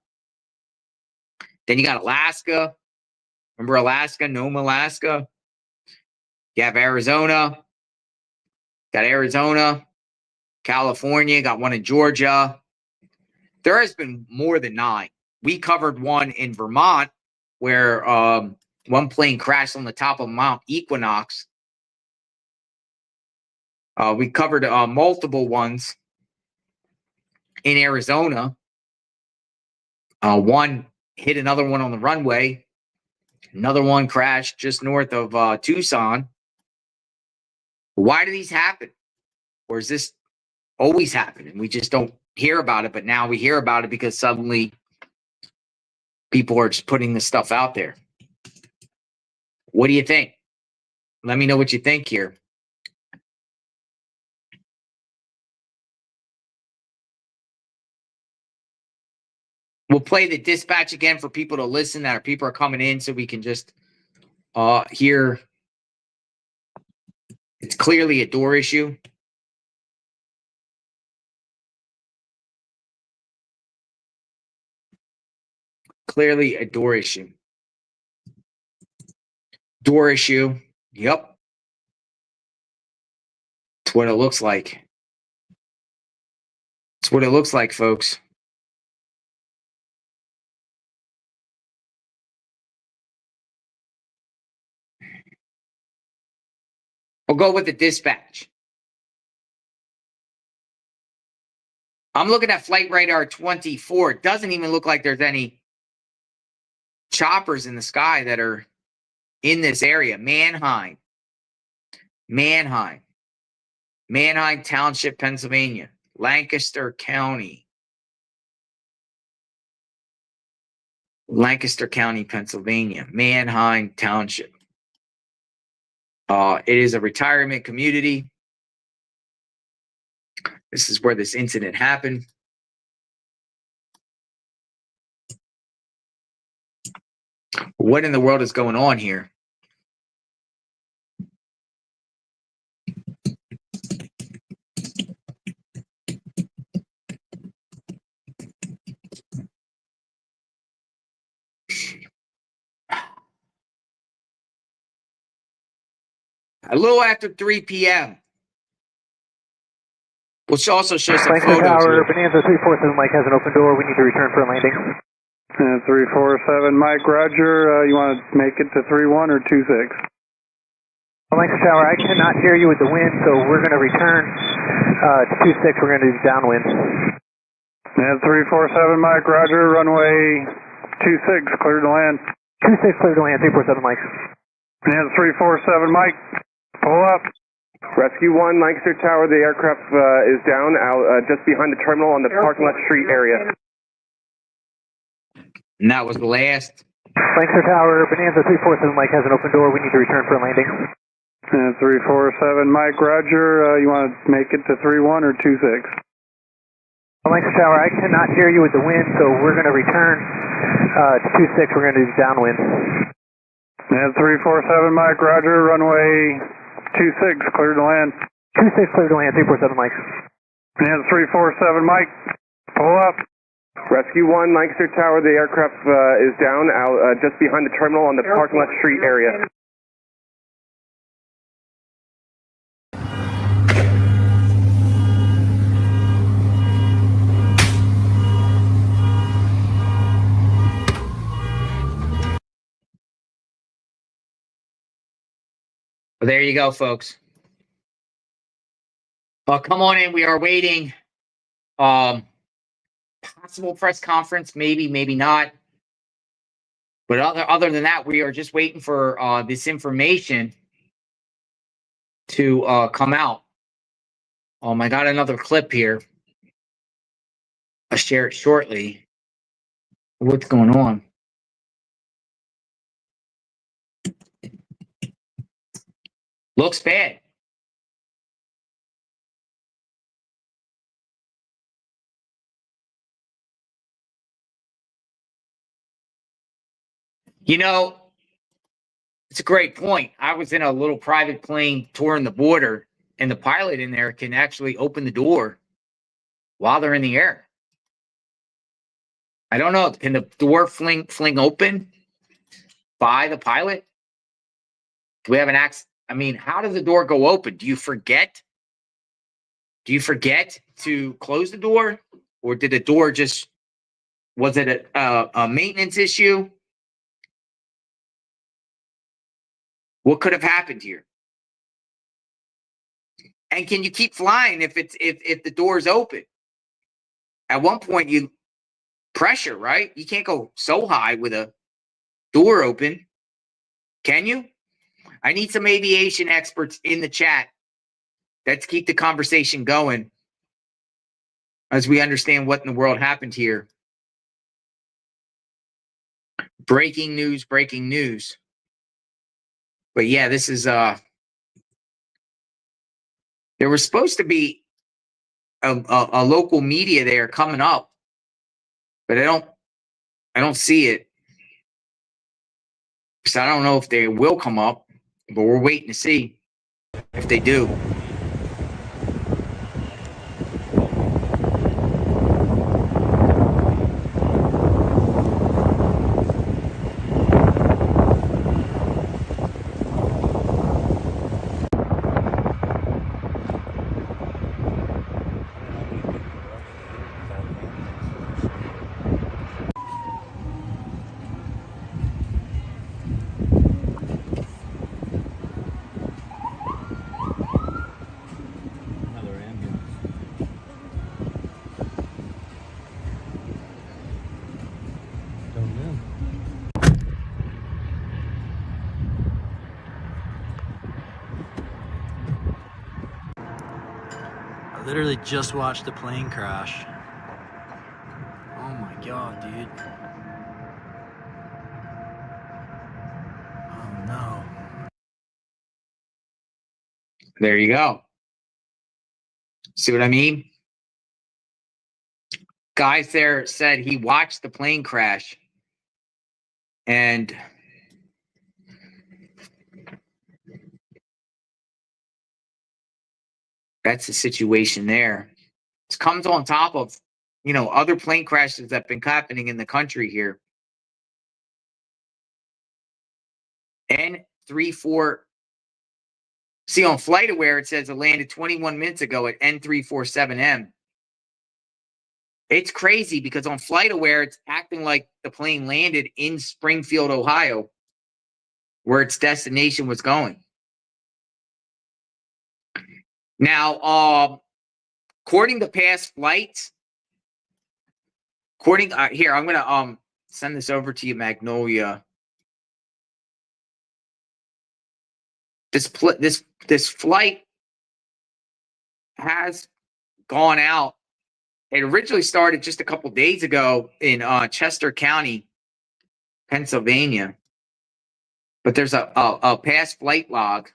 Then you got Alaska. Remember Alaska, Nome, Alaska? You have Arizona. Got Arizona, California, got one in Georgia. There has been more than 9. We covered one in Vermont where one plane crashed on the top of Mount Equinox. We covered multiple ones in Arizona. One hit another one on the runway. Another one crashed just north of Tucson. Why do these happen? Or is this always happening? We just don't hear about it, but now we hear about it because suddenly people are just putting this stuff out there. What do you think? Let me know what you think here. We'll play the dispatch again for people to listen that people are coming in so we can just hear. It's clearly a door issue. Clearly a door issue. Door issue. Yep. It's what it looks like. It's what it looks like, folks. We'll go with the dispatch. I'm looking at FlightRadar 24. It doesn't even look like there's any choppers in the sky that are in this area. Manheim, Township, Pennsylvania. Lancaster County. Lancaster County, Pennsylvania. Manheim Township. It is a retirement community. This is where this incident happened. What in the world is going on here? A little after 3 p.m. Which also shows some Lancaster photos Tower, here. Bonanza 347, Mike has an open door. We need to return for a landing. 347, Mike, roger. You want to make it to 31 or 26? Lancaster Tower, I cannot hear you with the wind, so we're going to return to 26. We're going to do downwind. 347, Mike, roger. Runway 26, clear to land. 26, clear to land. 347, Mike. 347, Mike, pull up. Rescue 1, Lancaster Tower, the aircraft is down out just behind the terminal on the parking lot street area. And that was the last. Lancaster Tower, Bonanza 347, Mike has an open door. We need to return for a landing. 347, Mike, roger. You want to make it to 31 or 26? Lancaster Tower, I cannot hear you with the wind, so we're going to return to 26. We're going to do downwind. 347, Mike, roger. Runway 26, clear to land. 26, clear to land. 347, Mike. 347, Mike, pull up. Rescue 1, Lancaster Tower, the aircraft is down out just behind the terminal on the parking lot street area. Well, there you go, folks. Come on in. We are waiting. Possible press conference, maybe, maybe not. But other than that, we are just waiting for this information to come out. I got another clip here. I'll share it shortly. What's going on? Looks bad. You know, it's a great point. I was in a little private plane touring the border, and the pilot in there can actually open the door while they're in the air. I don't know. Can the door fling open by the pilot? Do we have an accident? I mean, how does the door go open? Do you forget? Do you forget to close the door? Or did the door just, was it a maintenance issue? What could have happened here? And can you keep flying if the door is open? At one point, you pressure, right? You can't go so high with a door open. Can you? I need some aviation experts in the chat. Let's keep the conversation going as we understand what in the world happened here. Breaking news, breaking news. But yeah, this is there was supposed to be a local media there coming up, but I don't see it. So I don't know if they will come up, but we're waiting to see if they do. I literally just watched the plane crash. Oh my god, dude. Oh no. There you go. See what I mean? Guys there said he watched the plane crash. And that's the situation there. It comes on top of, other plane crashes that have been happening in the country here. N34. See, on FlightAware, it says it landed 21 minutes ago at N347M. It's crazy because on FlightAware, it's acting like the plane landed in Springfield, Ohio, where its destination was going. Now, according to past flights, here, I'm gonna send this over to you, Magnolia. This flight has gone out. It originally started just a couple days ago in Chester County, Pennsylvania, but there's a past flight log.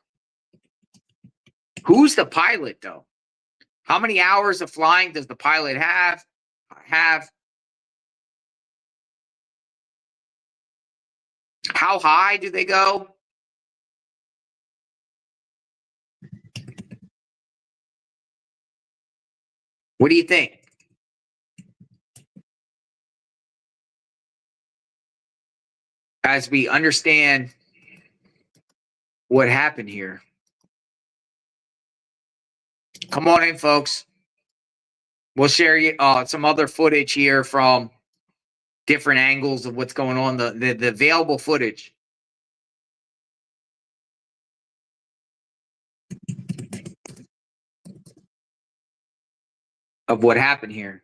Who's the pilot, though? How many hours of flying does the pilot have? How high do they go? What do you think? As we understand what happened here. Come on in, folks. We'll share you some other footage here from different angles of what's going on, the available footage. Of what happened here.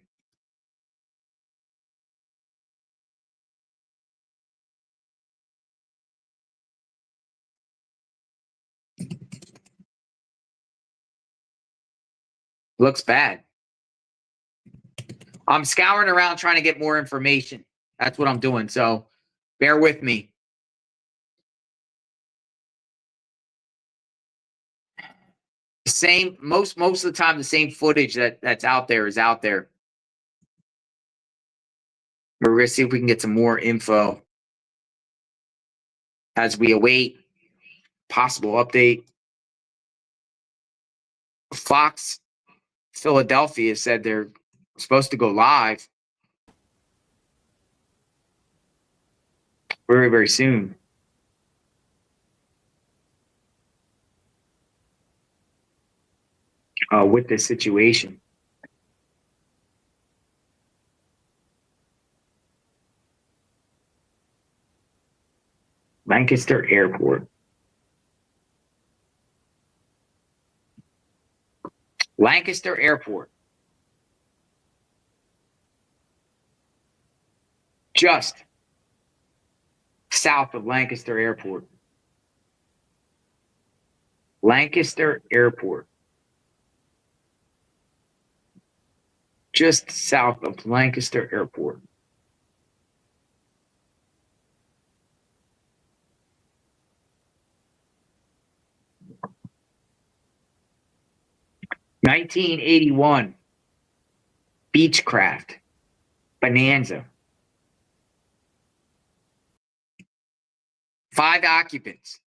Looks bad. I'm scouring around trying to get more information. That's what I'm doing. So bear with me. Same, most of the time, the same footage that's out there is out there. We're going to see if we can get some more info as we await possible update. Fox Philadelphia said they're supposed to go live. very, very soon. With this situation. Lancaster Airport. Lancaster Airport. Just south of Lancaster Airport. Lancaster Airport. Just south of Lancaster Airport. (1981) Beechcraft Bonanza. 5 occupants.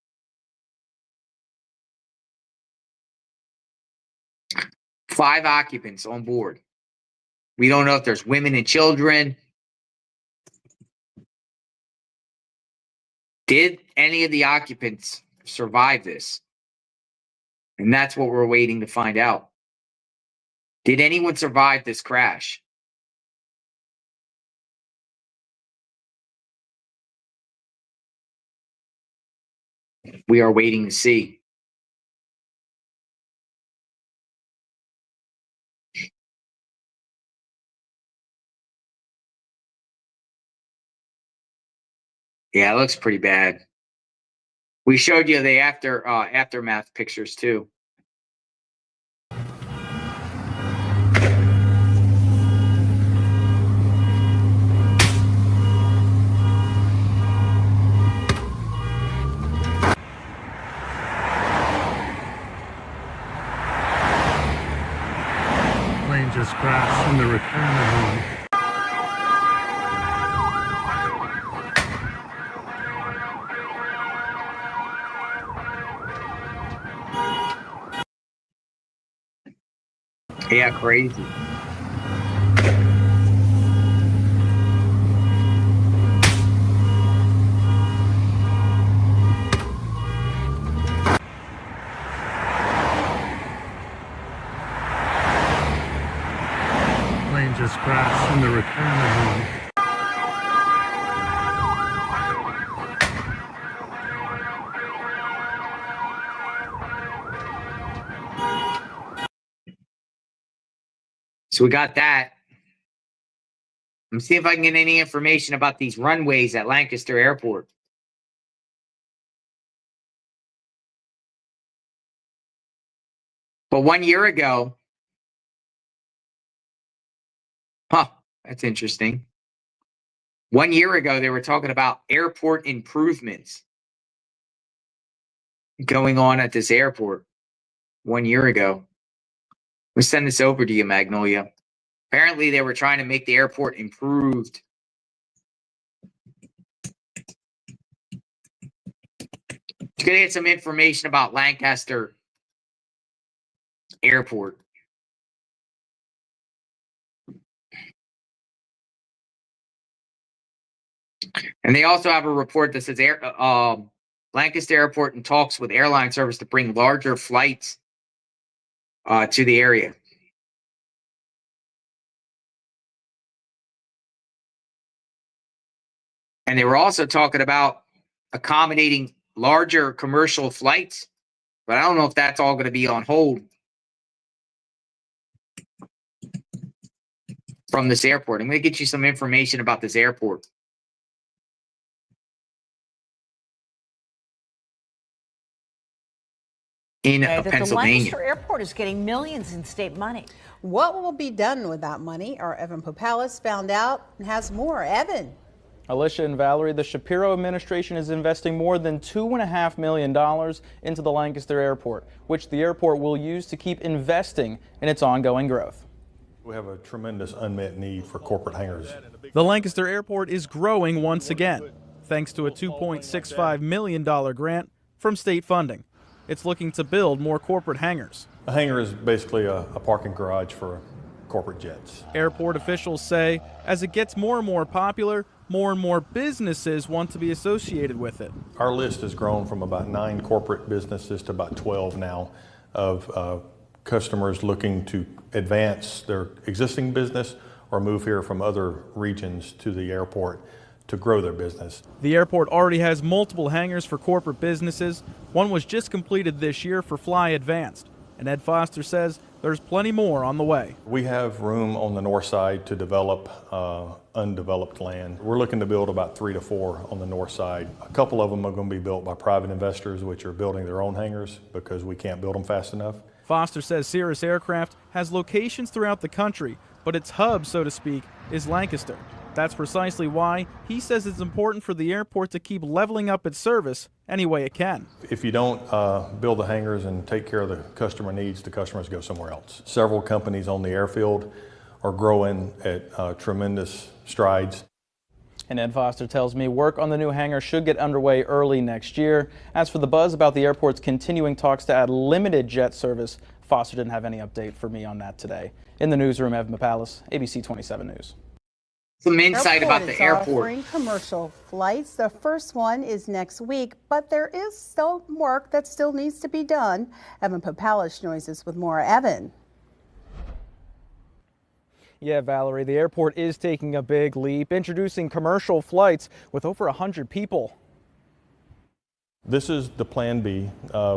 5 occupants on board. We don't know if there's women and children. Did any of the occupants survive this? And that's what we're waiting to find out. Did anyone survive this crash? We are waiting to see. Yeah, it looks pretty bad. We showed you the aftermath pictures too. Plane just crashed in the return home. Yeah, crazy. Plane just crashed in the return home. So we got that. Let me see if I can get any information about these runways at Lancaster Airport. But 1 year ago, that's interesting. 1 year ago, they were talking about airport improvements going on at this airport 1 year ago. We'll send this over to you, Magnolia. Apparently, they were trying to make the airport improved. You're going to get some information about Lancaster Airport. And they also have a report that says Lancaster Airport in talks with airline service to bring larger flights to the area. And they were also talking about accommodating larger commercial flights, but I don't know if that's all going to be on hold from this airport. I'm going to get you some information about this airport. In Pennsylvania. The Lancaster Airport is getting millions in state money. What will be done with that money? Our Evan Popalis found out and has more. Evan. Alicia and Valerie, the Shapiro administration is investing more than $2.5 million into the Lancaster Airport, which the airport will use to keep investing in its ongoing growth. We have a tremendous unmet need for corporate hangars. The Lancaster Airport is growing once again, thanks to a $2.65 million grant from state funding. It's looking to build more corporate hangars. A hangar is basically a parking garage for corporate jets. Airport officials say as it gets more and more popular, more and more businesses want to be associated with it. Our list has grown from about 9 corporate businesses to about 12 now of customers looking to advance their existing business or move here from other regions to the airport to grow their business. The airport already has multiple hangars for corporate businesses. One was just completed this year for Fly Advanced. And Ed Foster says there's plenty more on the way. We have room on the north side to develop undeveloped land. We're looking to build about 3 to 4 on the north side. A couple of them are going to be built by private investors, which are building their own hangars because we can't build them fast enough. Foster says Cirrus Aircraft has locations throughout the country, but its hub, so to speak, is Lancaster. That's precisely why he says it's important for the airport to keep leveling up its service any way it can. If you don't build the hangars and take care of the customer needs, the customers go somewhere else. Several companies on the airfield are growing at tremendous strides. And Ed Foster tells me work on the new hangar should get underway early next year. As for the buzz about the airport's continuing talks to add limited jet service, Foster didn't have any update for me on that today. In the newsroom, Evan Papalis, ABC 27 News. Some insight about the airport. Offering commercial flights. The first one is next week, but there is still work that still needs to be done. Evan Papalis joins us with more. Evan. Yeah, Valerie, the airport is taking a big leap, introducing commercial flights with over 100 people. This is the plan B.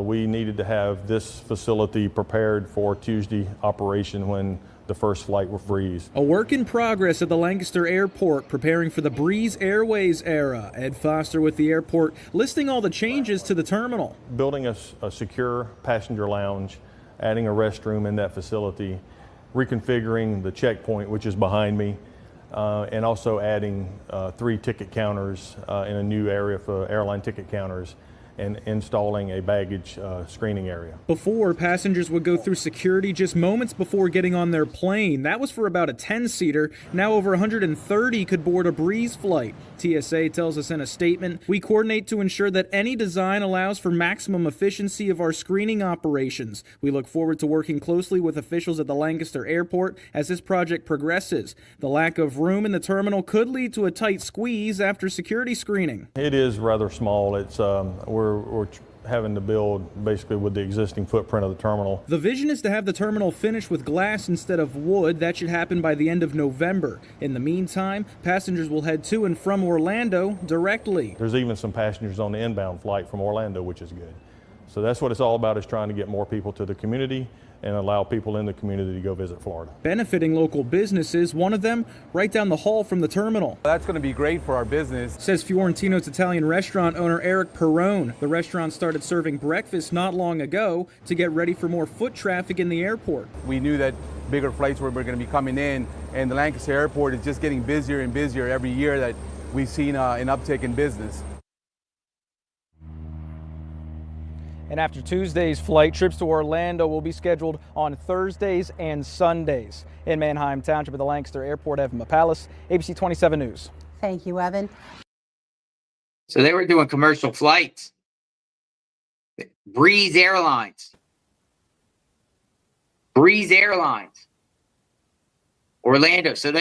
We needed to have this facility prepared for Tuesday operation when the first flight with Breeze. A work in progress at the Lancaster Airport, preparing for the Breeze Airways era. Ed Foster with the airport, listing all the changes to the terminal. Building a secure passenger lounge, adding a restroom in that facility, reconfiguring the checkpoint, which is behind me, and also adding 3 ticket counters in a new area for airline ticket counters, and installing a baggage screening area. Before, passengers would go through security just moments before getting on their plane. That was for about a 10-seater. Now over 130 could board a Breeze flight. TSA tells us in a statement, "We coordinate to ensure that any design allows for maximum efficiency of our screening operations. We look forward to working closely with officials at the Lancaster Airport as this project progresses. The lack of room in the terminal could lead to a tight squeeze after security screening." It is rather small. It's we're having to build basically with the existing footprint of the terminal. The vision is to have the terminal finished with glass instead of wood. That should happen by the end of November. In the meantime, passengers will head to and from Orlando directly. There's even some passengers on the inbound flight from Orlando, which is good. So that's what it's all about, is trying to get more people to the community and allow people in the community to go visit Florida. Benefiting local businesses, one of them right down the hall from the terminal. That's going to be great for our business, says Fiorentino's Italian restaurant owner Eric Perrone. The restaurant started serving breakfast not long ago to get ready for more foot traffic in the airport. We knew that bigger flights were going to be coming in, and the Lancaster Airport is just getting busier and busier every year that we've seen an uptick in business. And after Tuesday's flight, trips to Orlando will be scheduled on Thursdays and Sundays. In Manheim Township at the Lancaster Airport, Evan Papalis, ABC 27 News. Thank you, Evan. So they were doing commercial flights. Breeze Airlines. Orlando. So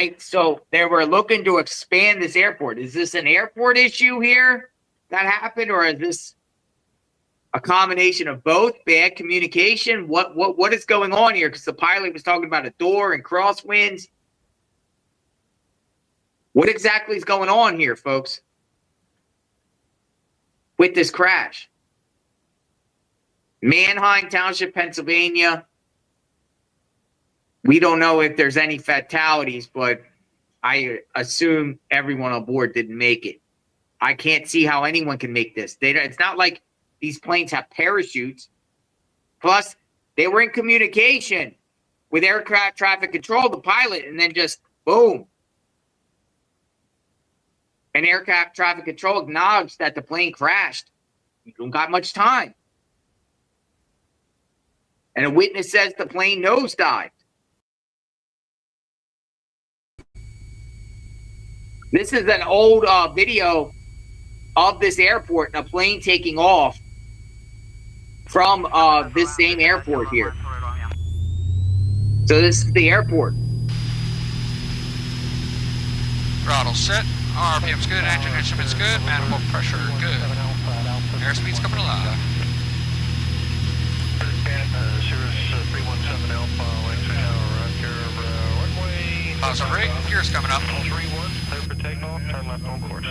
they were looking to expand this airport. Is this an airport issue here that happened, or is this a combination of both? Bad communication? What is going on here? Because the pilot was talking about a door and crosswinds. What exactly is going on here, folks, with this crash? Manheim Township, Pennsylvania. We don't know if there's any fatalities, but I assume everyone on board didn't make it. I can't see how anyone can make this. It's not like these planes have parachutes. Plus, they were in communication with aircraft traffic control, the pilot, and then just boom. And aircraft traffic control acknowledged that the plane crashed. You don't got much time. And a witness says the plane nosedived. This is an old video of this airport and a plane taking off from this same airport here. So this is the airport. Throttle set. RPM's good. Engine instruments good. Manifold pressure good. Airspeed's coming alive. Cirrus 317 Alpha, Lancaster Tower, runway. Positive rate. Gear's coming up. 31, clear for takeoff. Turn left on course.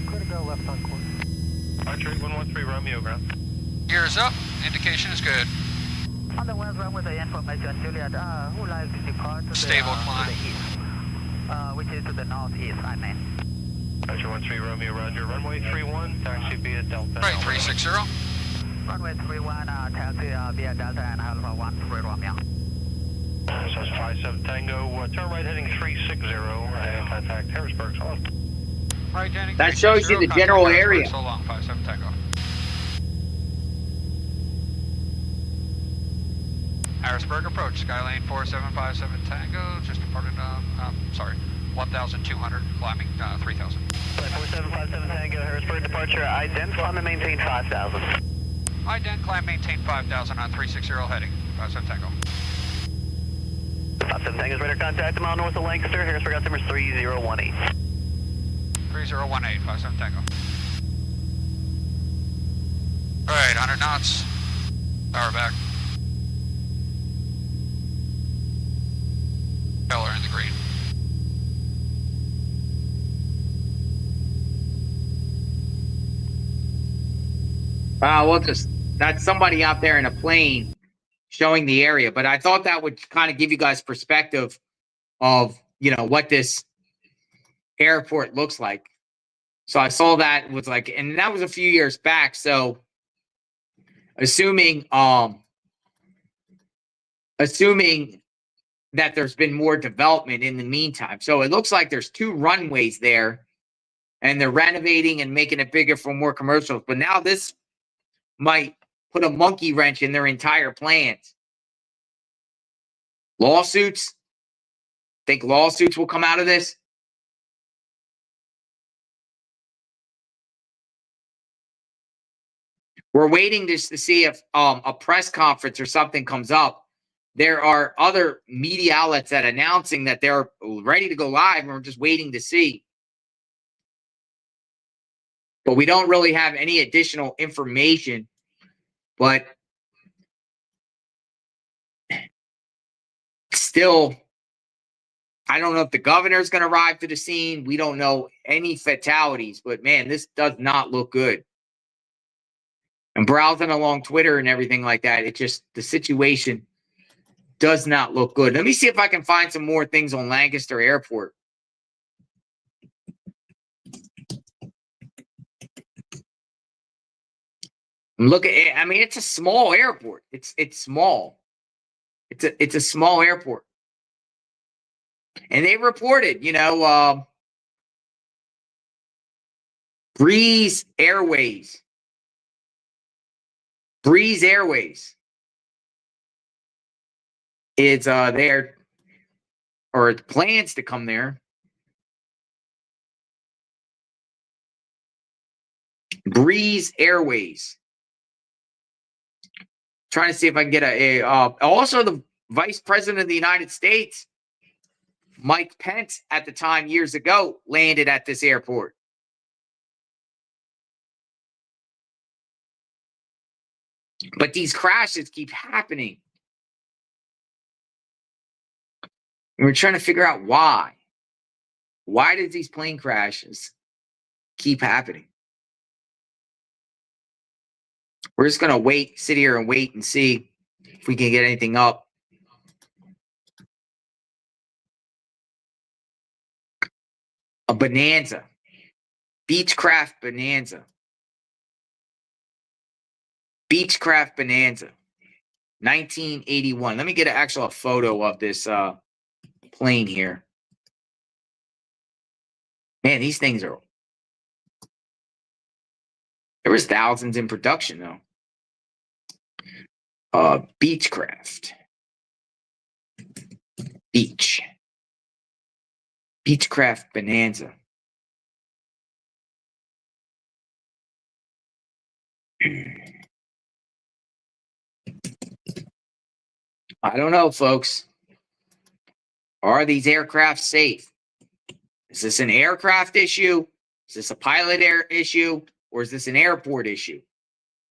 Clear to go left on course. Archer 113 Romeo ground. Gear's up. Indication is good. On the west run with the information, Juliet, who like to depart to Stable climb. the east, which is to the northeast, I mean. Archer 13 Romeo, roger. Runway 31, taxi via Delta. Right, 360. Runway 31, taxi via Delta and Alpha 13 Romeo. So it's 57 Tango, turn right heading 360, and contact Harrisburg. So long. Right, Danny. That shows you the general area. So long, 57 Tango. Harrisburg approach, Skylane 4757 Tango, just departed, 1,200, climbing 3,000. 4757 Tango, Harrisburg departure, ident, climb and maintain 5,000. Ident, climb, maintain 5,000 on 360 heading, 57 Tango. 57 Tango's radar contact, a mile north of Lancaster, Harrisburg altimeter 3018. 3018, 57 Tango. Alright, 100 knots, power back. Color in the green. Wow, well, that's somebody out there in a plane showing the area. But I thought that would kind of give you guys perspective of, what this airport looks like. So I saw that was like, and that was a few years back. So assuming that there's been more development in the meantime. So it looks like there's 2 runways there, and they're renovating and making it bigger for more commercials. But now this might put a monkey wrench in their entire plans. Lawsuits? Think lawsuits will come out of this? We're waiting just to see if a press conference or something comes up. There are other media outlets that are announcing that they're ready to go live, and we're just waiting to see. But we don't really have any additional information. But still, I don't know if the governor is going to arrive to the scene. We don't know any fatalities. But, man, this does not look good. And browsing along Twitter and everything like that, the situation does not look good. Let me see if I can find some more things on Lancaster Airport. Look at it. I mean, it's a small airport. It's small. It's a small airport. And they reported, Breeze Airways. Breeze Airways is there, or plans to come there. Breeze Airways. Trying to see if I can get also the Vice President of the United States, Mike Pence, at the time years ago, landed at this airport. But these crashes keep happening. And we're trying to figure out why. Why did these plane crashes keep happening? We're just going to sit here and wait and see if we can get anything up. A Bonanza. Beechcraft Bonanza. Beechcraft Bonanza. 1981. Let me get a photo of this plane here. Man, these things are... There was thousands in production, though. Beechcraft. Beechcraft Bonanza. I don't know, folks. Are these aircraft safe? Is this an aircraft issue? Is this a pilot issue? Or is this an airport issue?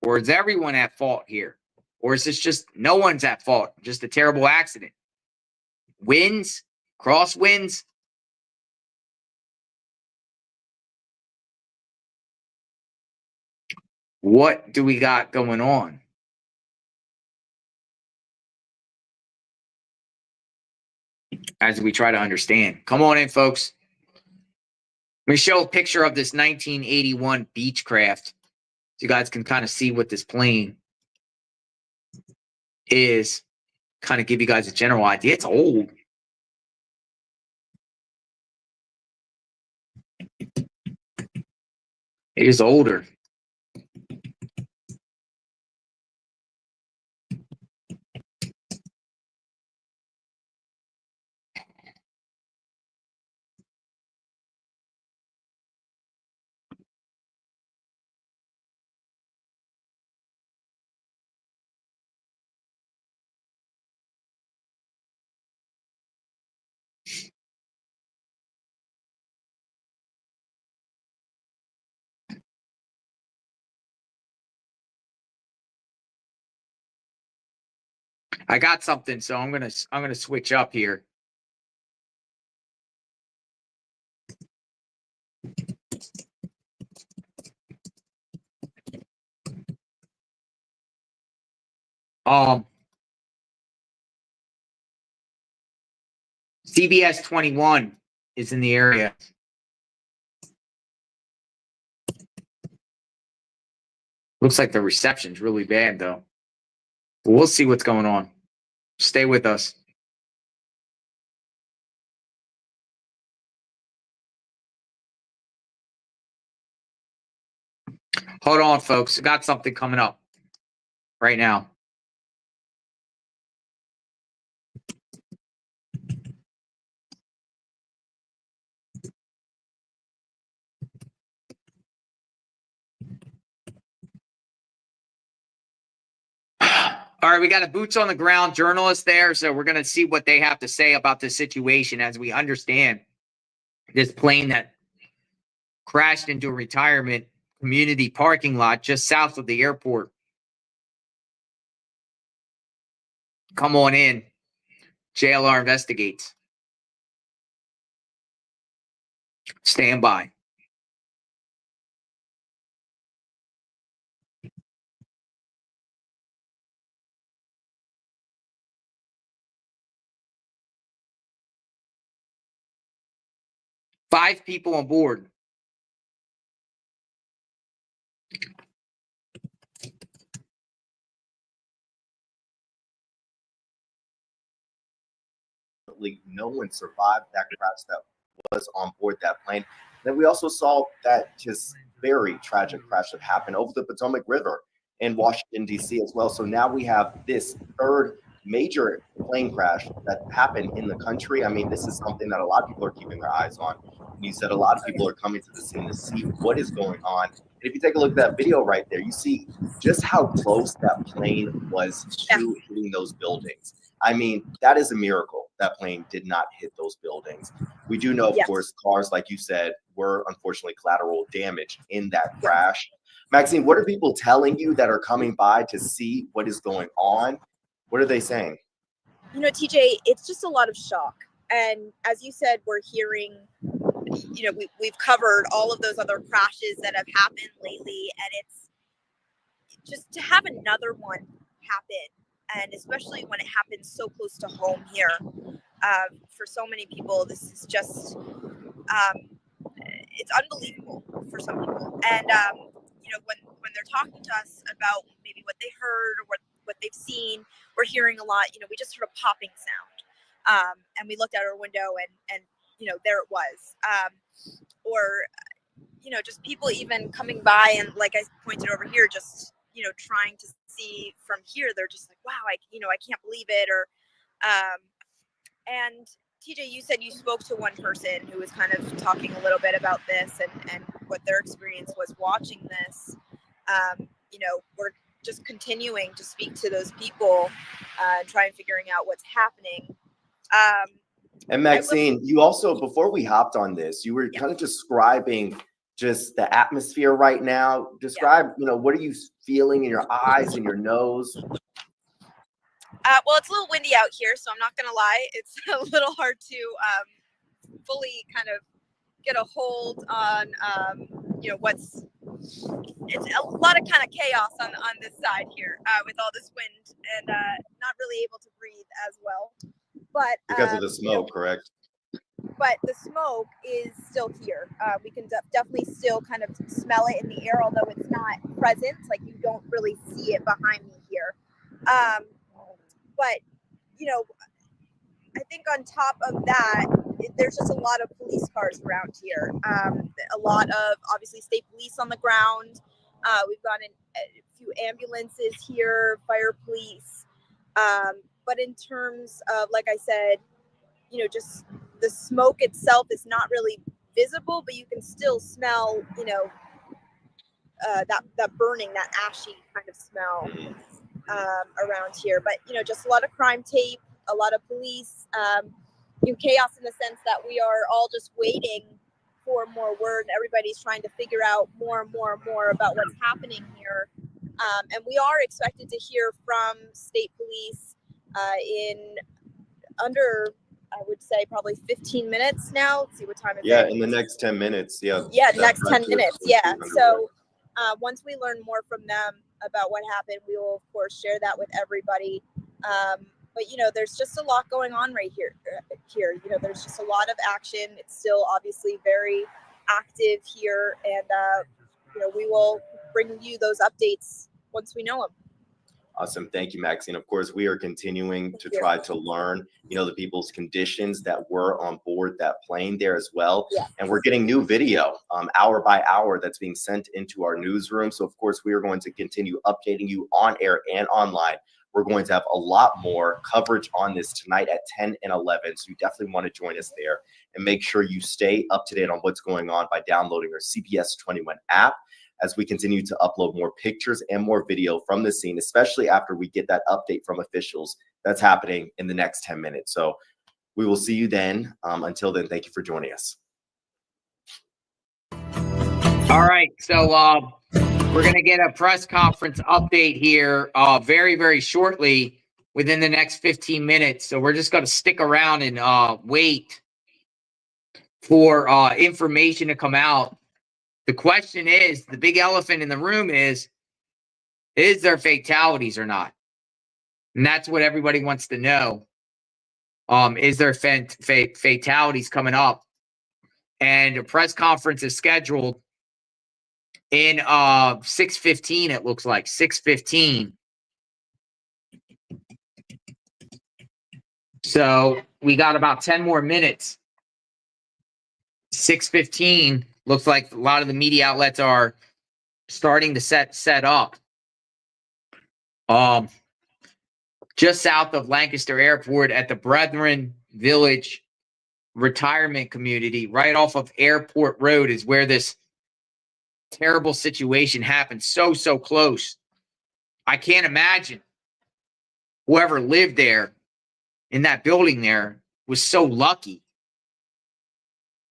Or is everyone at fault here? Or is this just no one's at fault, just a terrible accident? Winds, crosswinds. What do we got going on? As we try to understand. Come on in, folks. Let me show a picture of this 1981 Beechcraft, so you guys can kind of see what this plane is. Kind of give you guys a general idea. It's old. It is older. I got something, so I'm gonna switch up here. CBS 21 is in the area. Looks like the reception's really bad, though. But we'll see what's going on. Stay with us. Hold on, folks. I got something coming up right now. All right, we got a boots on the ground journalist there, so we're going to see what they have to say about this situation as we understand this plane that crashed into a retirement community parking lot just south of the airport. Come on in. JLR investigates. Stand by. Five people on board. No one survived that crash that was on board that plane. Then we also saw that just very tragic crash that happened over the Potomac River in Washington, D.C. as well. So now we have this third major plane crash that happened in the country. I mean, this is something that a lot of people are keeping their eyes on. You said a lot of people are coming to the scene to see what is going on. And if you take a look at that video right there, you see just how close that plane was to hitting those buildings. I mean, that is a miracle. That plane did not hit those buildings. We do know, of course, cars, like you said, were unfortunately collateral damage in that crash. Maxine, what are people telling you that are coming by to see what is going on? What are they saying? You know, TJ, it's just a lot of shock. And as you said, we're hearing, you know, we've covered all of those other crashes that have happened lately. And it's just to have another one happen. And especially when it happens so close to home here, for so many people, this is just, it's unbelievable for some people. And, you know, when they're talking to us about maybe what they heard or what they've seen, we're hearing a lot, you know, we just heard a popping sound. And we looked out our window and, you know, there it was. Or, you know, just people even coming by and like I pointed over here, just, you know, trying to see from here, they're just like, wow, I can't believe it. Or, and TJ, you said you spoke to one person who was kind of talking a little bit about this and what their experience was watching this. You know, we're just continuing to speak to those people and try and figuring out what's happening. And Maxine, you also, before we hopped on this, you were kind of describing just the atmosphere right now. Describe, what are you feeling in your eyes and your nose? Well, it's a little windy out here, so I'm not going to lie. It's a little hard to fully kind of get a hold on, it's a lot of kind of chaos on this side here with all this wind and not really able to breathe as well. But because of the smoke, correct? But the smoke is still here. We can definitely still kind of smell it in the air, although it's not present. Like you don't really see it behind me here. But, I think on top of that, there's just a lot of police cars around here. A lot of, obviously, state police on the ground. We've got a few ambulances here, fire police. But in terms of, like I said, just the smoke itself is not really visible, but you can still smell, that burning, that ashy kind of smell around here. But, just a lot of crime tape, a lot of police, chaos in the sense that we are all just waiting for more word. Everybody's trying to figure out more and more and more about what's happening here. And we are expected to hear from state police in under, I would say, probably 15 minutes now. Let's see what time it is. Yeah, in the next 10 minutes. Yeah. Yeah, next 10 minutes. Yeah. So once we learn more from them about what happened, we will, of course, share that with everybody. But, there's just a lot going on right here. There's just a lot of action. It's still obviously very active here. And, we will bring you those updates once we know them. Awesome. Thank you, Maxine. Of course, we are continuing to try to learn, the people's conditions that were on board that plane there as well. Yeah. And we're getting new video hour by hour that's being sent into our newsroom. So, of course, we are going to continue updating you on air and online. We're going to have a lot more coverage on this tonight at 10 and 11. So you definitely want to join us there and make sure you stay up to date on what's going on by downloading our CBS 21 app as we continue to upload more pictures and more video from the scene, especially after we get that update from officials that's happening in the next 10 minutes. So we will see you then. Until then, thank you for joining us. All right. So we're going to get a press conference update here very, very shortly within the next 15 minutes. So we're just going to stick around and wait for information to come out. The question is, the big elephant in the room is there fatalities or not? And that's what everybody wants to know. Is there fatalities coming up? And a press conference is scheduled in 6:15, it looks like 6:15. So we got about 10 more minutes. 6:15 looks like a lot of the media outlets are starting to set up. Just south of Lancaster Airport at the Brethren Village Retirement Community, right off of Airport Road, is where this terrible situation happened. So close. I can't imagine whoever lived there in that building there was so lucky.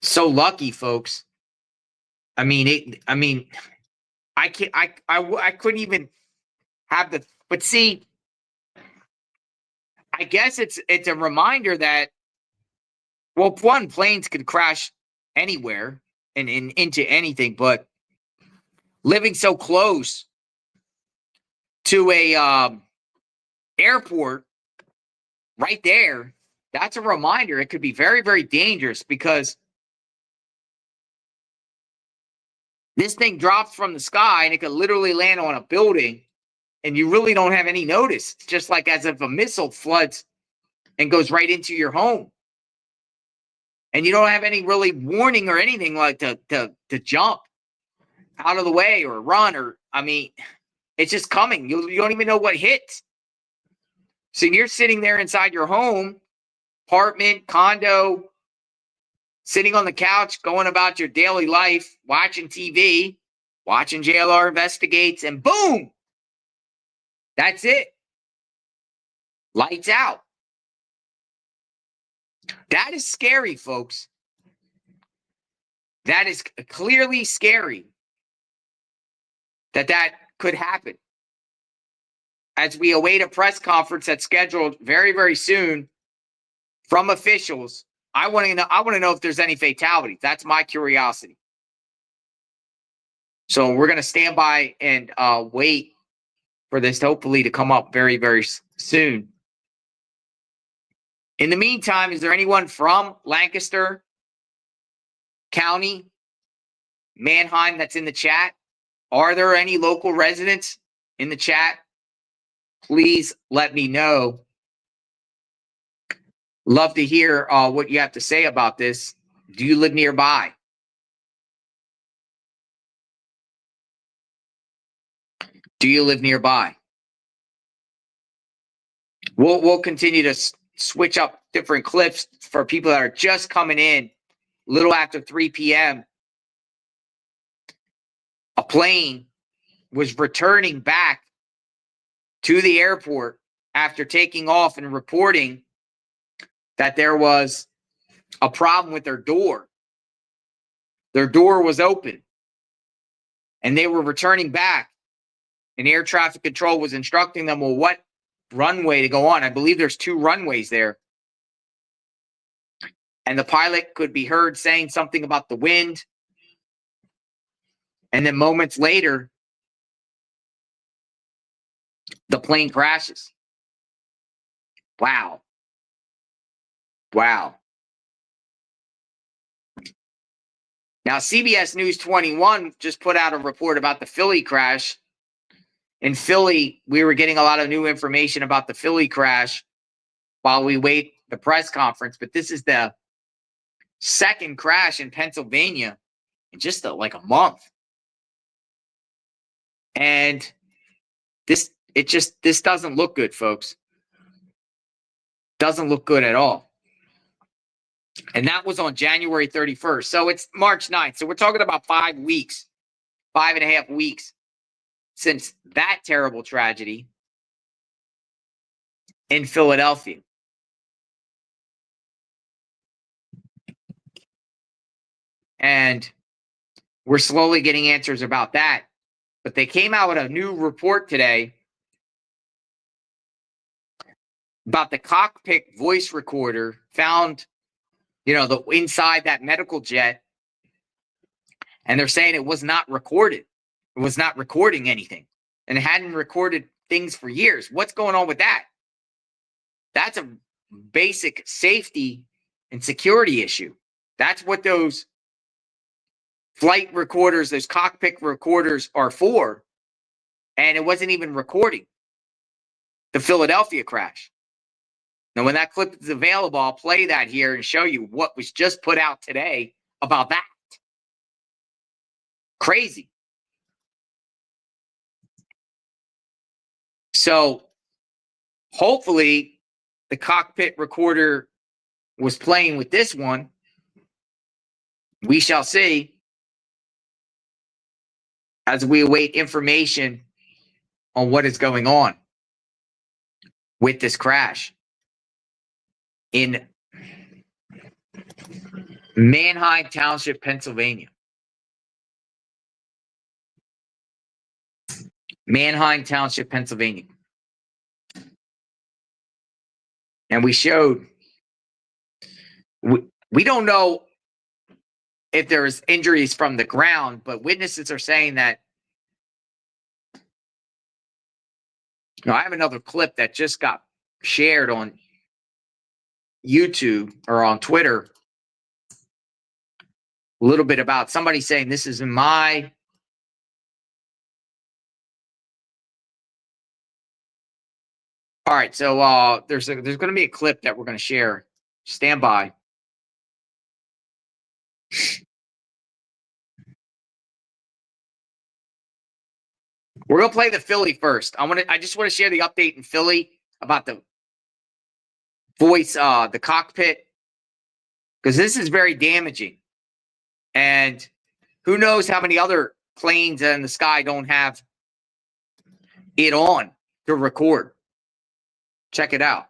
So lucky, folks. I couldn't even have the, but see, I guess it's a reminder that, well, one, planes could crash anywhere and into anything, but living so close to a airport right there, that's a reminder. It could be very, very dangerous because this thing drops from the sky and it could literally land on a building and you really don't have any notice. It's just like as if a missile floods and goes right into your home. And you don't have any really warning or anything like to jump out of the way or run it's just coming. You don't even know what hits. So you're sitting there inside your home, apartment, condo, sitting on the couch, going about your daily life, watching TV, watching JLR Investigates, and boom, that's it. Lights out. That is scary, folks. That is clearly scary that could happen. As we await a press conference that's scheduled very, very soon from officials, I want to know if there's any fatalities. That's my curiosity. So we're going to stand by and wait for this hopefully to come up very, very soon. In the meantime, is there anyone from Lancaster County, Manheim that's in the chat? Are there any local residents in the chat? Please let me know. Love to hear what you have to say about this. Do you live nearby? Do you live nearby? We'll continue to switch up different clips for people that are just coming in a little after 3 p.m. A plane was returning back to the airport after taking off and reporting that there was a problem with their door. Their door was open and they were returning back, and air traffic control was instructing them, well, what runway to go on? I believe there's 2 runways there. And the pilot could be heard saying something about the wind. And then moments later, the plane crashes. Wow. Wow. Now, CBS News 21 just put out a report about the Philly crash. In Philly, we were getting a lot of new information about the Philly crash while we wait the press conference. But this is the second crash in Pennsylvania in just like a month. And this doesn't look good, folks. Doesn't look good at all. And that was on January 31st. So it's March 9th. So we're talking about 5 weeks, 5.5 weeks since that terrible tragedy in Philadelphia. And we're slowly getting answers about that. But they came out with a new report today about the cockpit voice recorder found, inside that medical jet. And they're saying it was not recorded. It was not recording anything. And it hadn't recorded things for years. What's going on with that? That's a basic safety and security issue. That's what those flight recorders, those cockpit recorders are for. And it wasn't even recording the Philadelphia crash. Now, when that clip is available, I'll play that here and show you what was just put out today about that. Crazy. So hopefully the cockpit recorder was playing with this one. We shall see as we await information on what is going on with this crash in Manheim Township, Pennsylvania. Manheim Township, Pennsylvania. And we showed, we don't know if there's injuries from the ground, but witnesses are saying that, I have another clip that just got shared on YouTube or on Twitter. A little bit about somebody saying this is in my All right, so there's going to be a clip that we're going to share. Stand by. We're going to play the Philly first. I just want to share the update in Philly about the voice, the cockpit, because this is very damaging. And who knows how many other planes in the sky don't have it on to record. Check it out.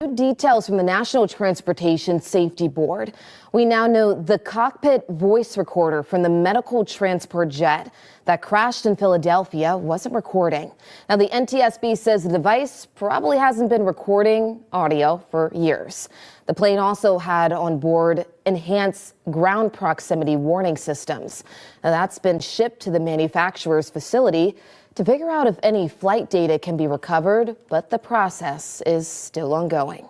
New details from the National Transportation Safety Board. We now know the cockpit voice recorder from the medical transport jet that crashed in Philadelphia wasn't recording. Now, the NTSB says the device probably hasn't been recording audio for years. The plane also had on board enhanced ground proximity warning systems. Now, that's been shipped to the manufacturer's facility to figure out if any flight data can be recovered, but the process is still ongoing.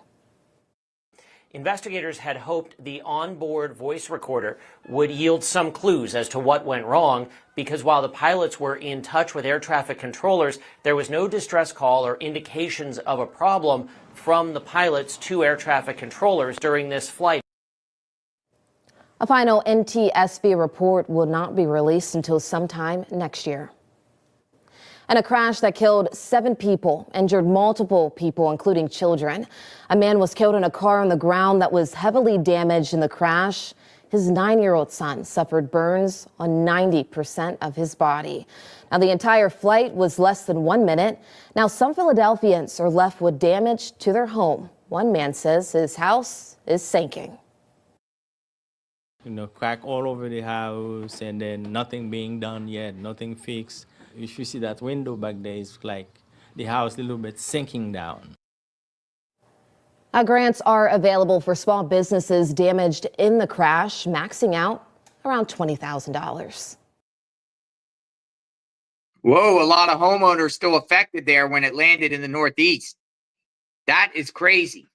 Investigators had hoped the onboard voice recorder would yield some clues as to what went wrong, because while the pilots were in touch with air traffic controllers, there was no distress call or indications of a problem from the pilots to air traffic controllers during this flight. A final NTSB report will not be released until sometime next year. And a crash that killed 7 people, injured multiple people, including children. A man was killed in a car on the ground that was heavily damaged in the crash. His 9-year-old son suffered burns on 90% of his body. Now, the entire flight was less than 1 minute. Now, some Philadelphians are left with damage to their home. One man says his house is sinking. Crack all over the house, and then nothing being done yet, nothing fixed. If you see that window back there, it's like the house a little bit sinking down. Grants are available for small businesses damaged in the crash, maxing out around $20,000. Whoa, a lot of homeowners still affected there when it landed in the Northeast. That is crazy.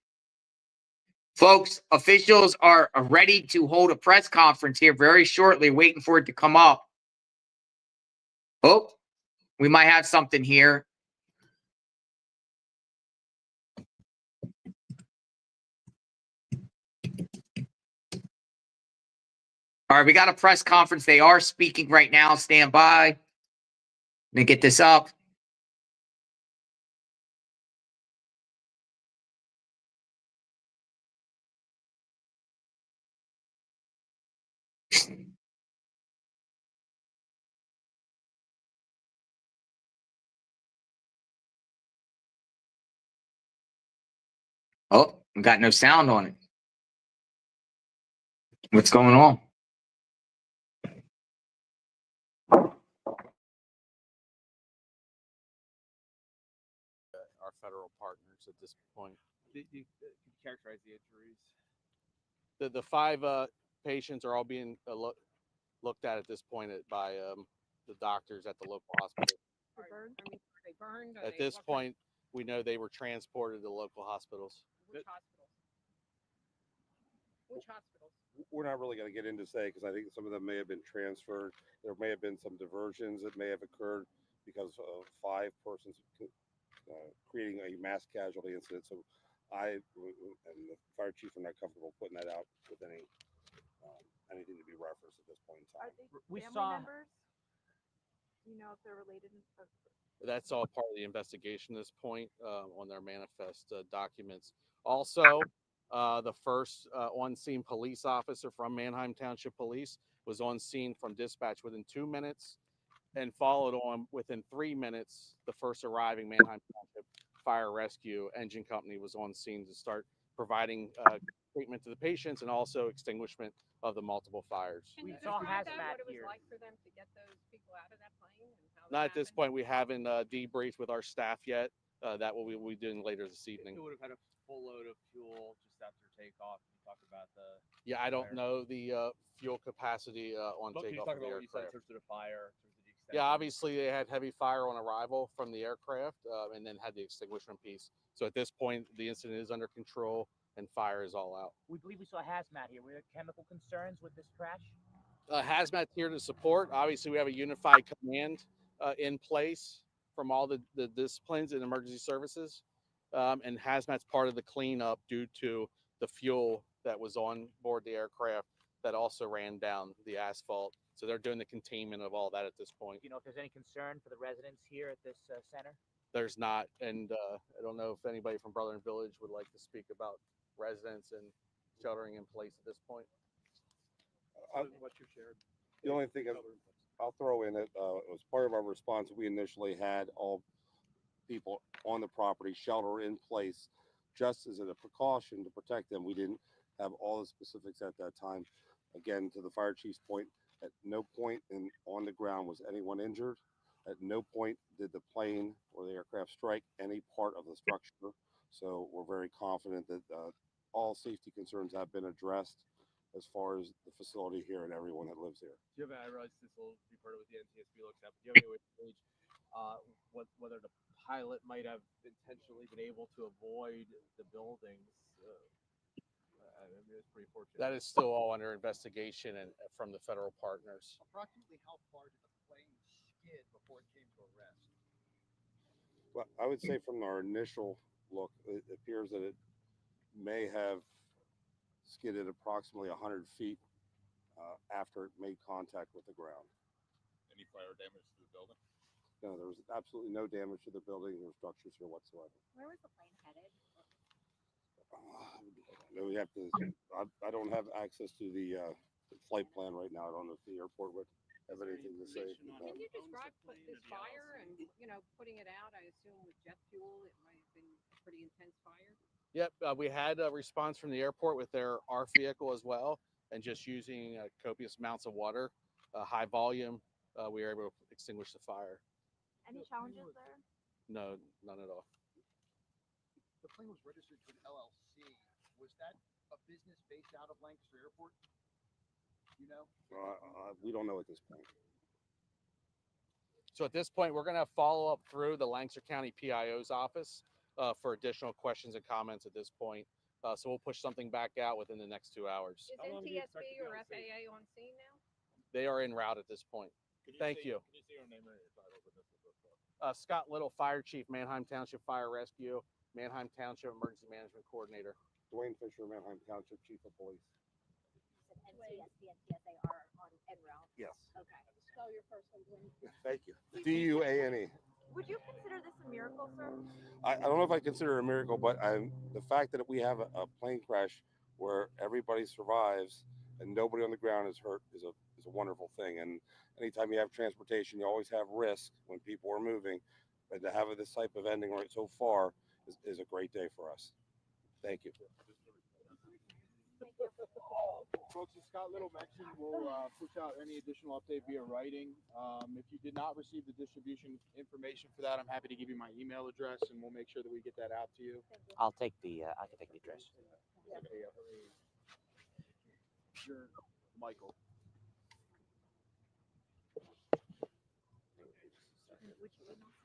Folks, officials are ready to hold a press conference here very shortly, waiting for it to come up. Oh, we might have something here. All right, we got a press conference. They are speaking right now. Stand by. Let me get this up. Oh, got no sound on it. What's going on? Our federal partners at this point. Can you characterize the injuries? The 5 patients are all being looked at this point by the doctors at the local hospital. They burned? At this point, we know they were transported to local hospitals. Which hospitals? Which hospitals? We're not really going to get into say, because I think some of them may have been transferred. There may have been some diversions that may have occurred because of 5 persons creating a mass casualty incident. So I and the fire chief are not comfortable putting that out with anything to be referenced at this point in time. We saw members? You know if they're related? That's all part of the investigation at this point on their manifest documents. Also, the first on-scene police officer from Manheim Township Police was on scene from dispatch within 2 minutes, and followed on within 3 minutes. The first arriving Manheim Township Fire Rescue Engine Company was on scene to start providing treatment to the patients and also extinguishment of the multiple fires. We saw hazmat what it was like for them to get those people out of that plane? And how Not at this point. We haven't debriefed with our staff yet. That will be doing later this evening. It would have had a full load of fuel just after takeoff. You talk about the. Yeah, I don't know the fuel capacity on But takeoff can of the you talk about what you said in aircraft. terms of the fire? Yeah, obviously they had heavy fire on arrival from the aircraft, and then had the extinguishment piece. So at this point, the incident is under control and fire is all out. We believe we saw hazmat here. Were there chemical concerns with this crash? Hazmat's here to support. Obviously, we have a unified command in place from all the disciplines in emergency services, and hazmat's part of the cleanup due to the fuel that was on board the aircraft that also ran down the asphalt. So they're doing the containment of all that at this point. Do you know if there's any concern for the residents here at this center? There's not, and I don't know if anybody from Brotherton Village would like to speak about residents and sheltering in place at this point. What's your share? The only thing I'll throw in it was part of our response. We initially had all people on the property shelter in place just as a precaution to protect them, we didn't have all the specifics at that time. Again, to the fire chief's point, at no point on the ground was anyone injured. At no point did the plane or the aircraft strike any part of the structure. So we're very confident that all safety concerns have been addressed as far as the facility here and everyone that lives here. Do you have, I realize this will be part of what the NTSB looks at, but do you have any way to gauge whether the pilot might have intentionally been able to avoid the buildings? I mean, it's pretty fortunate. That is still all under investigation and from the federal partners. Approximately how far did the plane skid before it came to a rest? Well, I would say from our initial look, it appears that it may have skidded approximately 100 feet after it made contact with the ground. Any fire damage to the building? No, there was absolutely no damage to the building or structures here whatsoever. Where was the plane headed? We have to. I don't have access to the flight plan right now. I don't know if the airport would have anything to say. Can you describe this fire and, putting it out? I assume with jet fuel, it might have been a pretty intense fire. Yep, we had a response from the airport with our vehicle as well, and just using copious amounts of water, high volume, we were able to extinguish the fire. Any challenges there? No, none at all. The plane was registered to an LLC. Was that a business based out of Lancaster Airport? You know? We don't know at this point. So at this point, we're going to follow up through the Lancaster County PIO's office for additional questions and comments at this point. So we'll push something back out within the next 2 hours. Is NTSB or FAA on scene now? They are en route at this point. Thank you. Can you say your name and your title? Scott Little, Fire Chief, Manheim Township Fire Rescue, Manheim Township Emergency Management Coordinator. Dwayne Fisher, Manheim Township Chief of Police. NTSB and TSA are on en route? Yes. Okay. Spell your first one, Dwayne. Thank you. DUANE. Would you consider this a miracle, sir? I don't know if I consider it a miracle, but the fact that we have a plane crash where everybody survives and nobody on the ground is hurt is a wonderful thing. And anytime you have transportation, you always have risk when people are moving. But to have this type of ending right so far is a great day for us. Thank you. Folks, as Scott Little mentioned, we'll push out any additional update via writing. If you did not receive the distribution information for that, I'm happy to give you my email address, and we'll make sure that we get that out to you. I can take the address. Sure, Michael.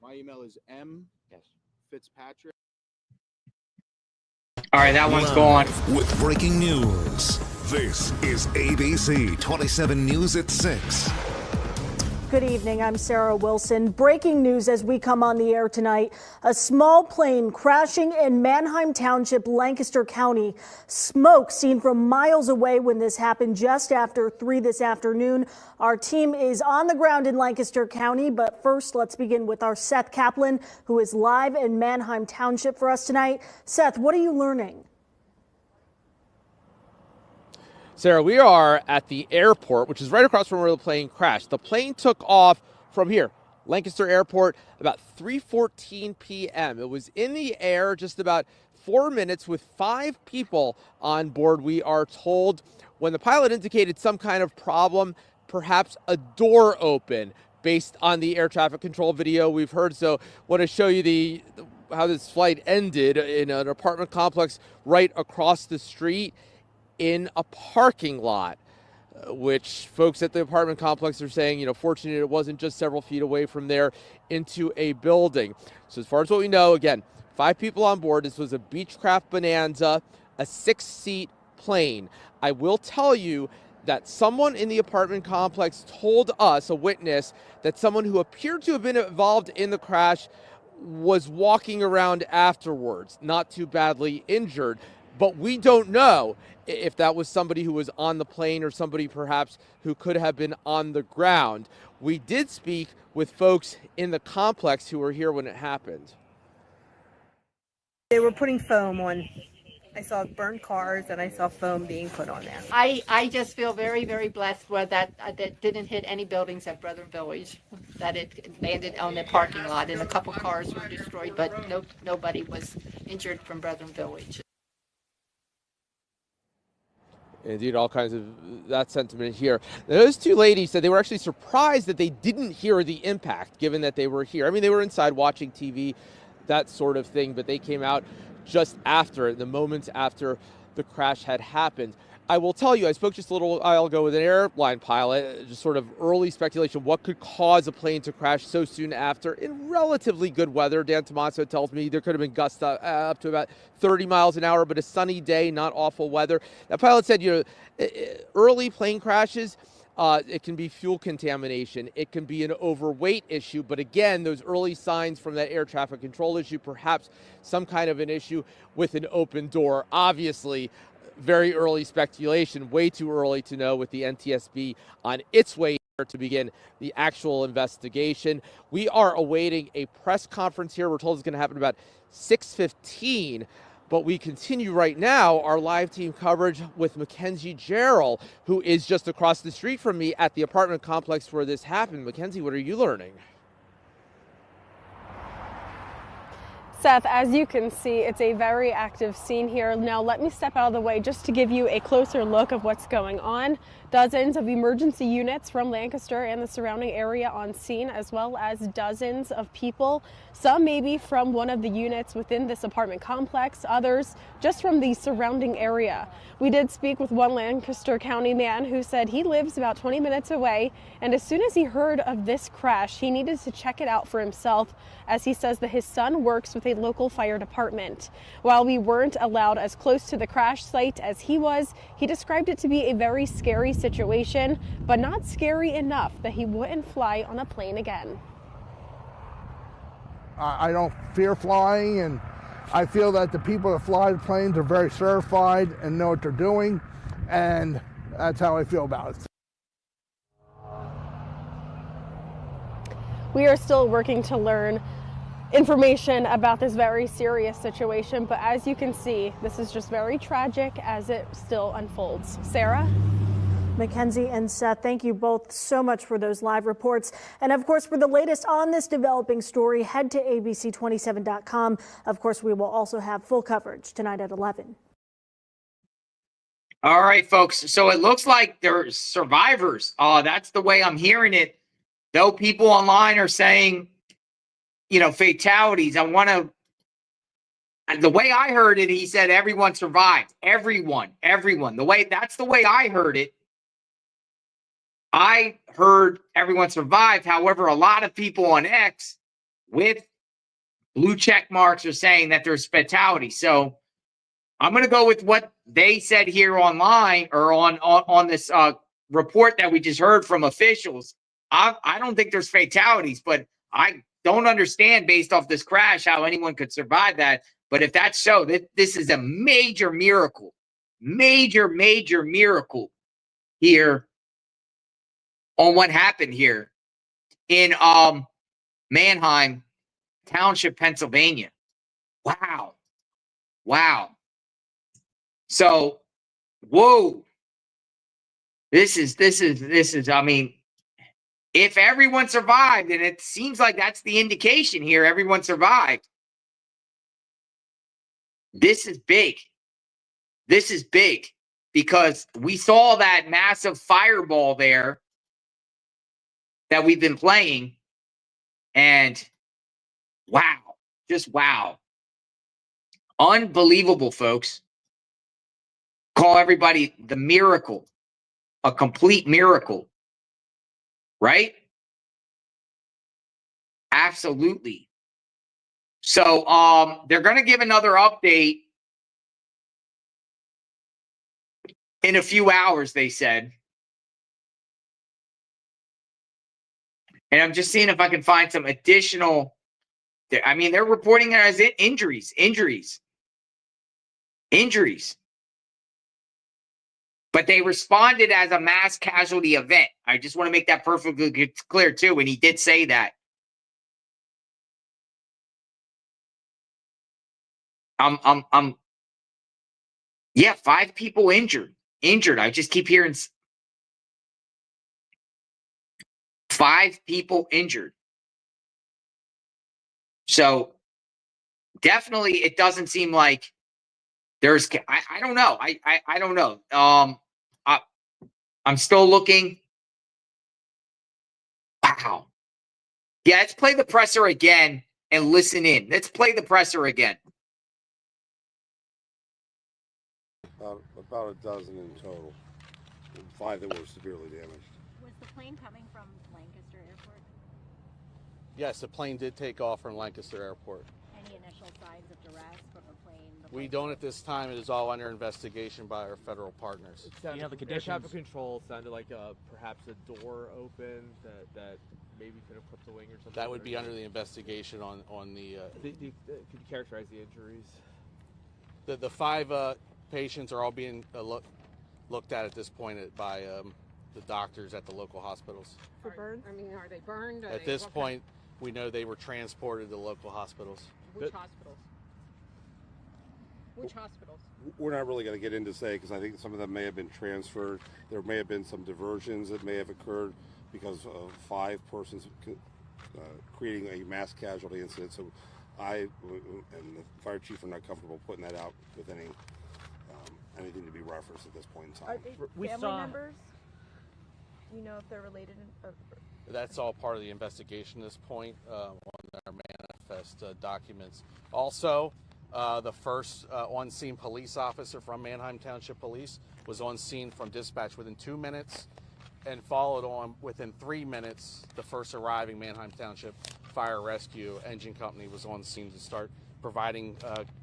My email is Fitzpatrick. All right, that one's gone. With breaking news, this is ABC 27 News at 6. Good evening, I'm Sarah Wilson. Breaking news as we come on the air tonight. A small plane crashing in Manheim Township, Lancaster County. Smoke seen from miles away when this happened just after 3 this afternoon. Our team is on the ground in Lancaster County, but first let's begin with our Seth Kaplan, who is live in Manheim Township for us tonight. Seth, what are you learning? Sarah, we are at the airport, which is right across from where the plane crashed. The plane took off from here, Lancaster Airport, about 3:14 p.m. It was in the air just about 4 minutes with 5 people on board, we are told. When the pilot indicated some kind of problem, perhaps a door open, based on the air traffic control video we've heard. So I want to show you how this flight ended in an apartment complex right across the street in a parking lot, which folks at the apartment complex are saying, fortunate it wasn't just several feet away from there into a building. So as far as what we know, again, 5 people on board. This was a Beechcraft Bonanza, a 6-seat plane. I will tell you that someone in the apartment complex told us, a witness, that someone who appeared to have been involved in the crash was walking around afterwards, not too badly injured. But we don't know if that was somebody who was on the plane or somebody perhaps who could have been on the ground. We did speak with folks in the complex who were here when it happened. They were putting foam on. I saw burned cars and I saw foam being put on there. I just feel very, very blessed that didn't hit any buildings at Brother Village, that it landed on the parking lot, and a couple cars were destroyed, but nobody was injured from Brethren Village. Indeed, all kinds of that sentiment here. Those two ladies said they were actually surprised that they didn't hear the impact, given that they were here. I mean, they were inside watching TV, that sort of thing, but they came out just after, the moments after the crash had happened. I will tell you, I spoke just a little while ago with an airline pilot, just sort of early speculation, what could cause a plane to crash so soon after in relatively good weather. Dan Tomaso tells me there could have been gusts up to about 30 miles an hour, but a sunny day, not awful weather. That pilot said, early plane crashes, it can be fuel contamination. It can be an overweight issue. But again, those early signs from that air traffic control issue, perhaps some kind of an issue with an open door. Obviously, very early speculation, way too early to know, with the NTSB on its way here to begin the actual investigation. We are awaiting a press conference here. We're told it's going to happen about 6:15. But we continue right now our live team coverage with Mackenzie Gerald, who is just across the street from me at the apartment complex where this happened. Mackenzie, what are you learning? Seth, as you can see, it's a very active scene here. Now, let me step out of the way just to give you a closer look of what's going on. Dozens of emergency units from Lancaster and the surrounding area on scene, as well as dozens of people, some maybe from one of the units within this apartment complex, others just from the surrounding area. We did speak with one Lancaster County man who said he lives about 20 minutes away, and as soon as he heard of this crash, he needed to check it out for himself, as he says that his son works with a local fire department. While we weren't allowed as close to the crash site as he was, he described it to be a very scary situation, but not scary enough that he wouldn't fly on a plane again. I don't fear flying, and I feel that the people that fly the planes are very certified and know what they're doing, and that's how I feel about it. We are still working to learn information about this very serious situation, but as you can see, this is just very tragic as it still unfolds. Sarah? Mackenzie and Seth, thank you both so much for those live reports. And of course, for the latest on this developing story, head to abc27.com. Of course, we will also have full coverage tonight at 11. All right, folks. So it looks like there's survivors. That's the way I'm hearing it. Though people online are saying, fatalities. The way I heard it, he said everyone survived. Everyone. That's the way I heard it. I heard everyone survived. However, a lot of people on X with blue check marks are saying that there's fatalities. So I'm going to go with what they said here online, or on this report that we just heard from officials. I don't think there's fatalities, but I don't understand, based off this crash, how anyone could survive that. But if that's so, this is a major miracle, major miracle here on what happened here in Manheim Township, Pennsylvania. Wow. So, whoa. This is, I mean, if everyone survived, and it seems like that's the indication here, everyone survived. This is big. This is big, because we saw that massive fireball there that we've been playing, and wow, just wow. Unbelievable, folks. Call everybody the miracle, a complete miracle, right? Absolutely. So they're going to give another update in a few hours, they said. And I'm just seeing if I can find some additional. I mean, they're reporting it as injuries. But they responded as a mass casualty event. I just want to make that perfectly clear too. And he did say that. Yeah, 5 people injured. I just keep hearing 5 people injured. So definitely, it doesn't seem like there's, I don't know. I don't know. I'm still looking. Wow. Yeah, let's play the presser again and listen in. Let's play the presser again. About a dozen in total. 5 that were severely damaged. Was the plane coming from Lancaster Airport? Yes, the plane did take off from Lancaster Airport. Any initial signs of duress from the plane? We don't at this time. It is all under investigation by our federal partners. You know, the conditions. Air traffic control sounded like perhaps a door opened that maybe could have clipped the wing or something. That would be under the investigation on the. Could you characterize the injuries? The 5 patients are all being looked at this point by the doctors at the local hospitals. For burns? I mean, are they burned? At this point, we know they were transported to local hospitals. Which hospitals? Which hospitals? We're not really going to get into say because I think some of them may have been transferred. There may have been some diversions that may have occurred because of 5 persons creating a mass casualty incident. So I and the fire chief are not comfortable putting that out with anything to be referenced at this point in time. Are family members? Do you know if they're related? That's all part of the investigation at this point on their manifest documents. Also, the first on-scene police officer from Manheim Township Police was on scene from dispatch within 2 minutes, and followed on within 3 minutes. The first arriving Manheim Township Fire Rescue Engine Company was on scene to start providing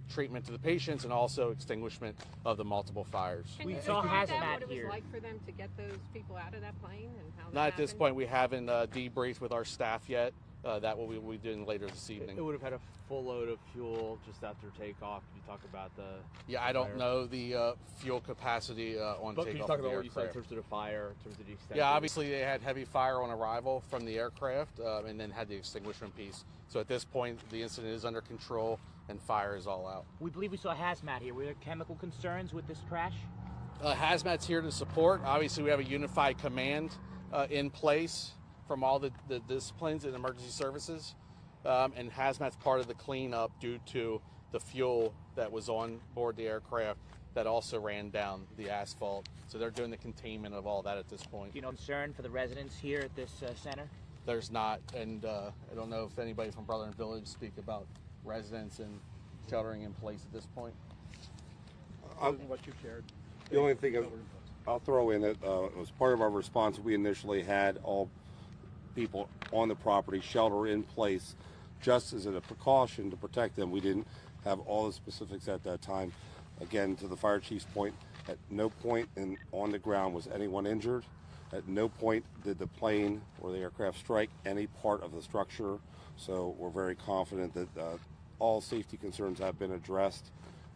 treatment to the patients and also extinguishment of the multiple fires. We saw hazmat what it was like for them to get those people out of that plane and how Not at this point. We haven't debriefed with our staff yet. That will be doing later this evening. It would have had a full load of fuel just after takeoff. Can you talk about the? Yeah, I don't know the fuel capacity on takeoff. Can you talk about what you said in aircraft. terms of the fire, in terms of the extent? Yeah, obviously they had heavy fire on arrival from the aircraft, and then had the extinguishment piece. So at this point, the incident is under control and fire is all out. We believe we saw hazmat here. Were there chemical concerns with this crash? Hazmat's here to support. Obviously, we have a unified command in place from all the disciplines in emergency services, and hazmat's part of the cleanup due to the fuel that was on board the aircraft that also ran down the asphalt. So they're doing the containment of all that at this point. Do you know concern for the residents here at this center? There's not, and I don't know if anybody from Brotherton Village speak about residents and sheltering in place at this point. What you shared. The only thing I'll throw in that as part of our response, we initially had all people on the property shelter in place just as a precaution to protect them. We didn't have all the specifics at that time. Again, to the fire chief's point, at no point on the ground was anyone injured. At no point did the plane or the aircraft strike any part of the structure. So we're very confident that all safety concerns have been addressed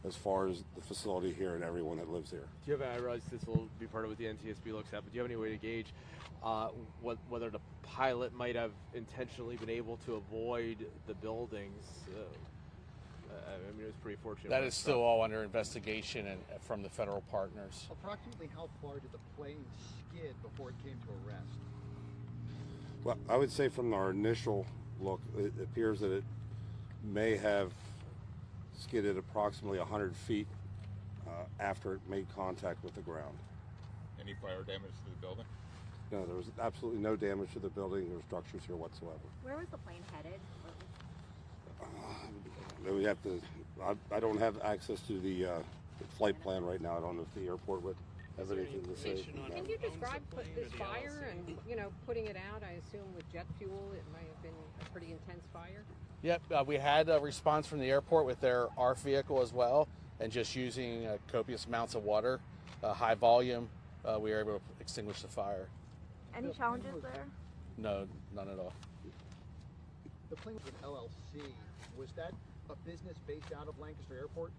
as far as the facility here and everyone that lives here. Do you have? I realize this will be part of what the NTSB looks at, but do you have any way to gauge whether the pilot might have intentionally been able to avoid the buildings? I mean, it was pretty fortunate. That is still all under investigation and from the federal partners. Approximately how far did the plane skid before it came to a rest? Well, I would say from our initial look, it appears that it may have skidded approximately 100 feet after it made contact with the ground. Any fire damage to the building? No, there was absolutely no damage to the building or structures here whatsoever. Where was the plane headed? We have to. I don't have access to the flight plan right now. I don't know if the airport would have anything to say. Can you describe this fire and, putting it out? I assume with jet fuel, it might have been a pretty intense fire. Yep, we had a response from the airport with their ARF vehicle as well, and just using copious amounts of water, high volume, we were able to extinguish the fire. Any challenges there? No, none at all. The plane was an LLC. Was that a business based out of Lancaster Airport?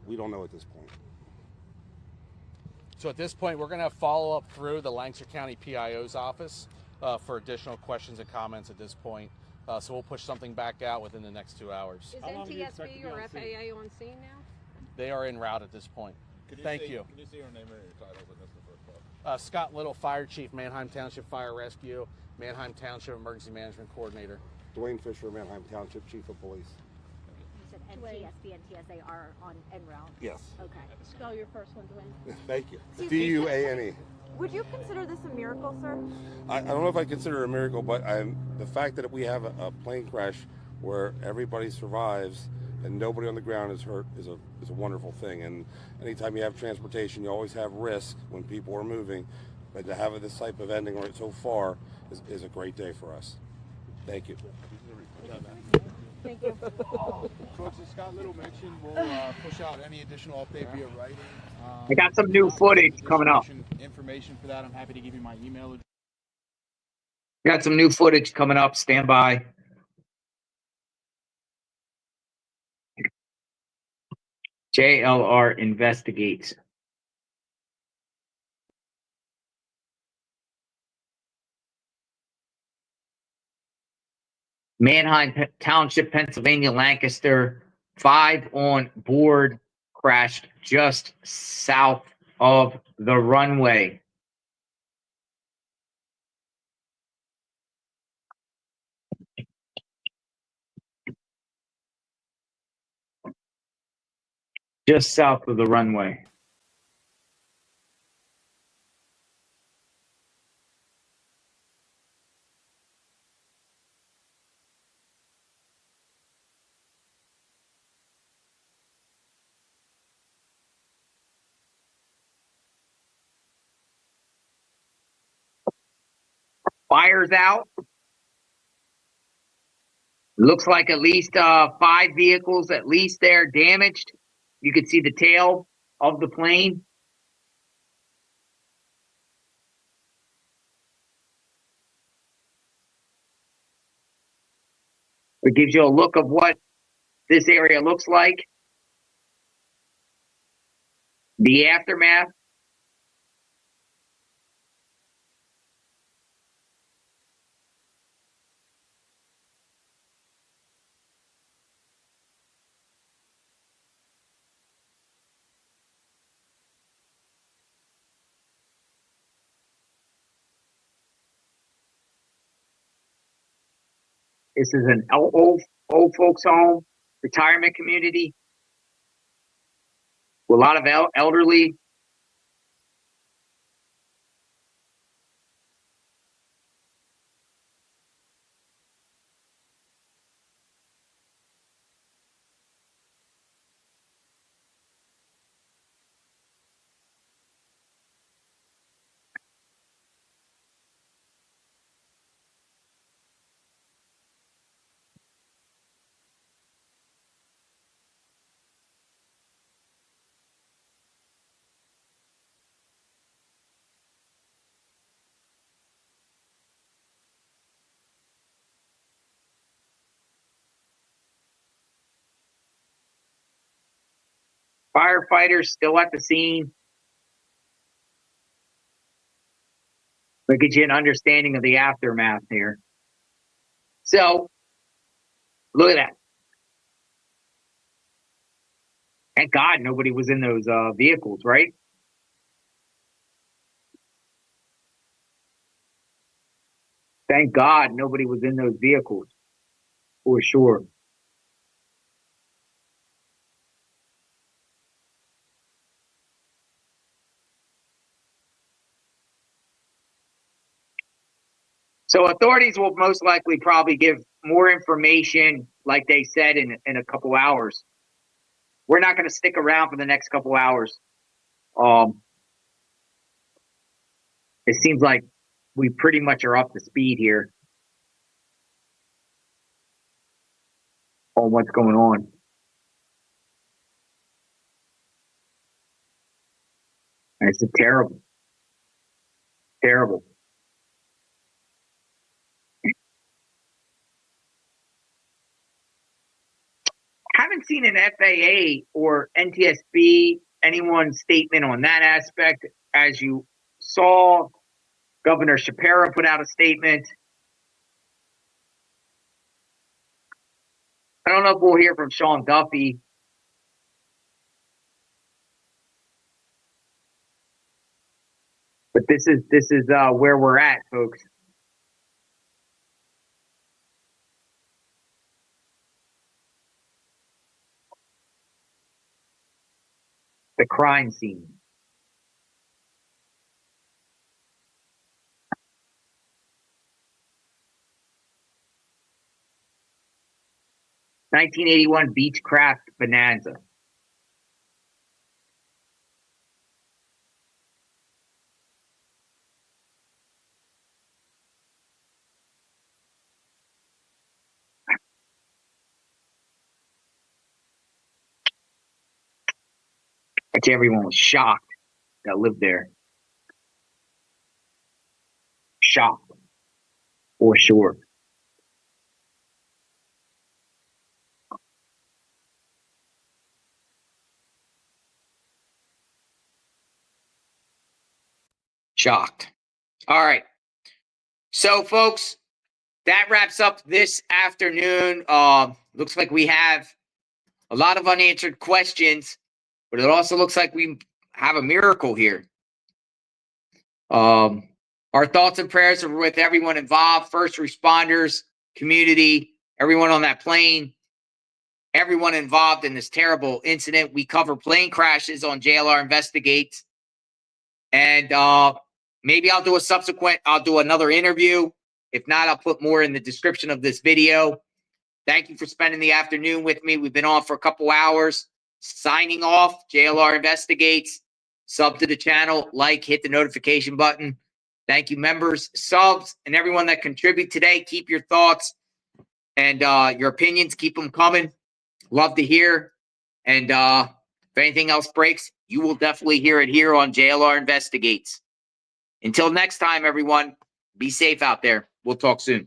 We don't know at this point. So at this point, we're going to follow up through the Lancaster County PIO's office for additional questions and comments at this point. So we'll push something back out within the next 2 hours. Is NTSB or FAA on scene now? They are en route at this point. Thank you. Can you say your name and your titles? I missed the first part. Scott Little, Fire Chief, Manheim Township Fire Rescue, Manheim Township Emergency Management Coordinator. Dwayne Fisher, Manheim Township Chief of Police. You said NTSB and TSA are on en route? Yes. Okay. Spell your first one, Dwayne. Thank you. Excuse me. DUANE. Would you consider this a miracle, sir? I don't know if I consider it a miracle, but the fact that we have a plane crash where everybody survives and nobody on the ground is hurt is a wonderful thing. And anytime you have transportation, you always have risk when people are moving. But to have this type of ending right so far is a great day for us. Thank you. Thank you. Folks, as Scott Little mentioned, we'll push out any additional update via writing. I got some new footage coming up. Information for that, I'm happy to give you my email address. Got some new footage coming up. Stand by. JLR investigates. Manheim Township, Pennsylvania, Lancaster, 5 on board crashed just south of the runway. Just south of the runway. Fire's out. Looks like at least 5 vehicles, at least they're damaged. You can see the tail of the plane. It gives you a look of what this area looks like. The aftermath. This is an old folks home, retirement community. With a lot of elderly. Firefighters still at the scene. That gives you an understanding of the aftermath here. So, look at that. Thank God nobody was in those vehicles, right? Thank God nobody was in those vehicles, for sure. So authorities will most likely probably give more information, like they said, in a couple hours. We're not going to stick around for the next couple hours. It seems like we pretty much are up to speed here on what's going on. And it's terrible. Terrible. Haven't seen an FAA or NTSB, anyone's statement on that aspect. As you saw, Governor Shapiro put out a statement. I don't know if we'll hear from Sean Duffy. But this is, where we're at, folks. the crime scene. (1981) Beechcraft Bonanza. Actually, everyone was shocked that lived there. Shocked, for sure. Shocked. All right. So, folks, that wraps up this afternoon. Looks like we have a lot of unanswered questions, but it also looks like we have a miracle here. Our thoughts and prayers are with everyone involved, first responders, community, everyone on that plane, everyone involved in this terrible incident. We cover plane crashes on JLR Investigates. And maybe I'll do another interview. If not, I'll put more in the description of this video. Thank you for spending the afternoon with me. We've been on for a couple hours. Signing off, JLR Investigates. Sub to the channel, like, hit the notification button. Thank you, members, subs, and everyone that contribute today. Keep your thoughts and your opinions. Keep them coming. Love to hear. And if anything else breaks, you will definitely hear it here on JLR Investigates. Until next time, everyone, be safe out there. We'll talk soon.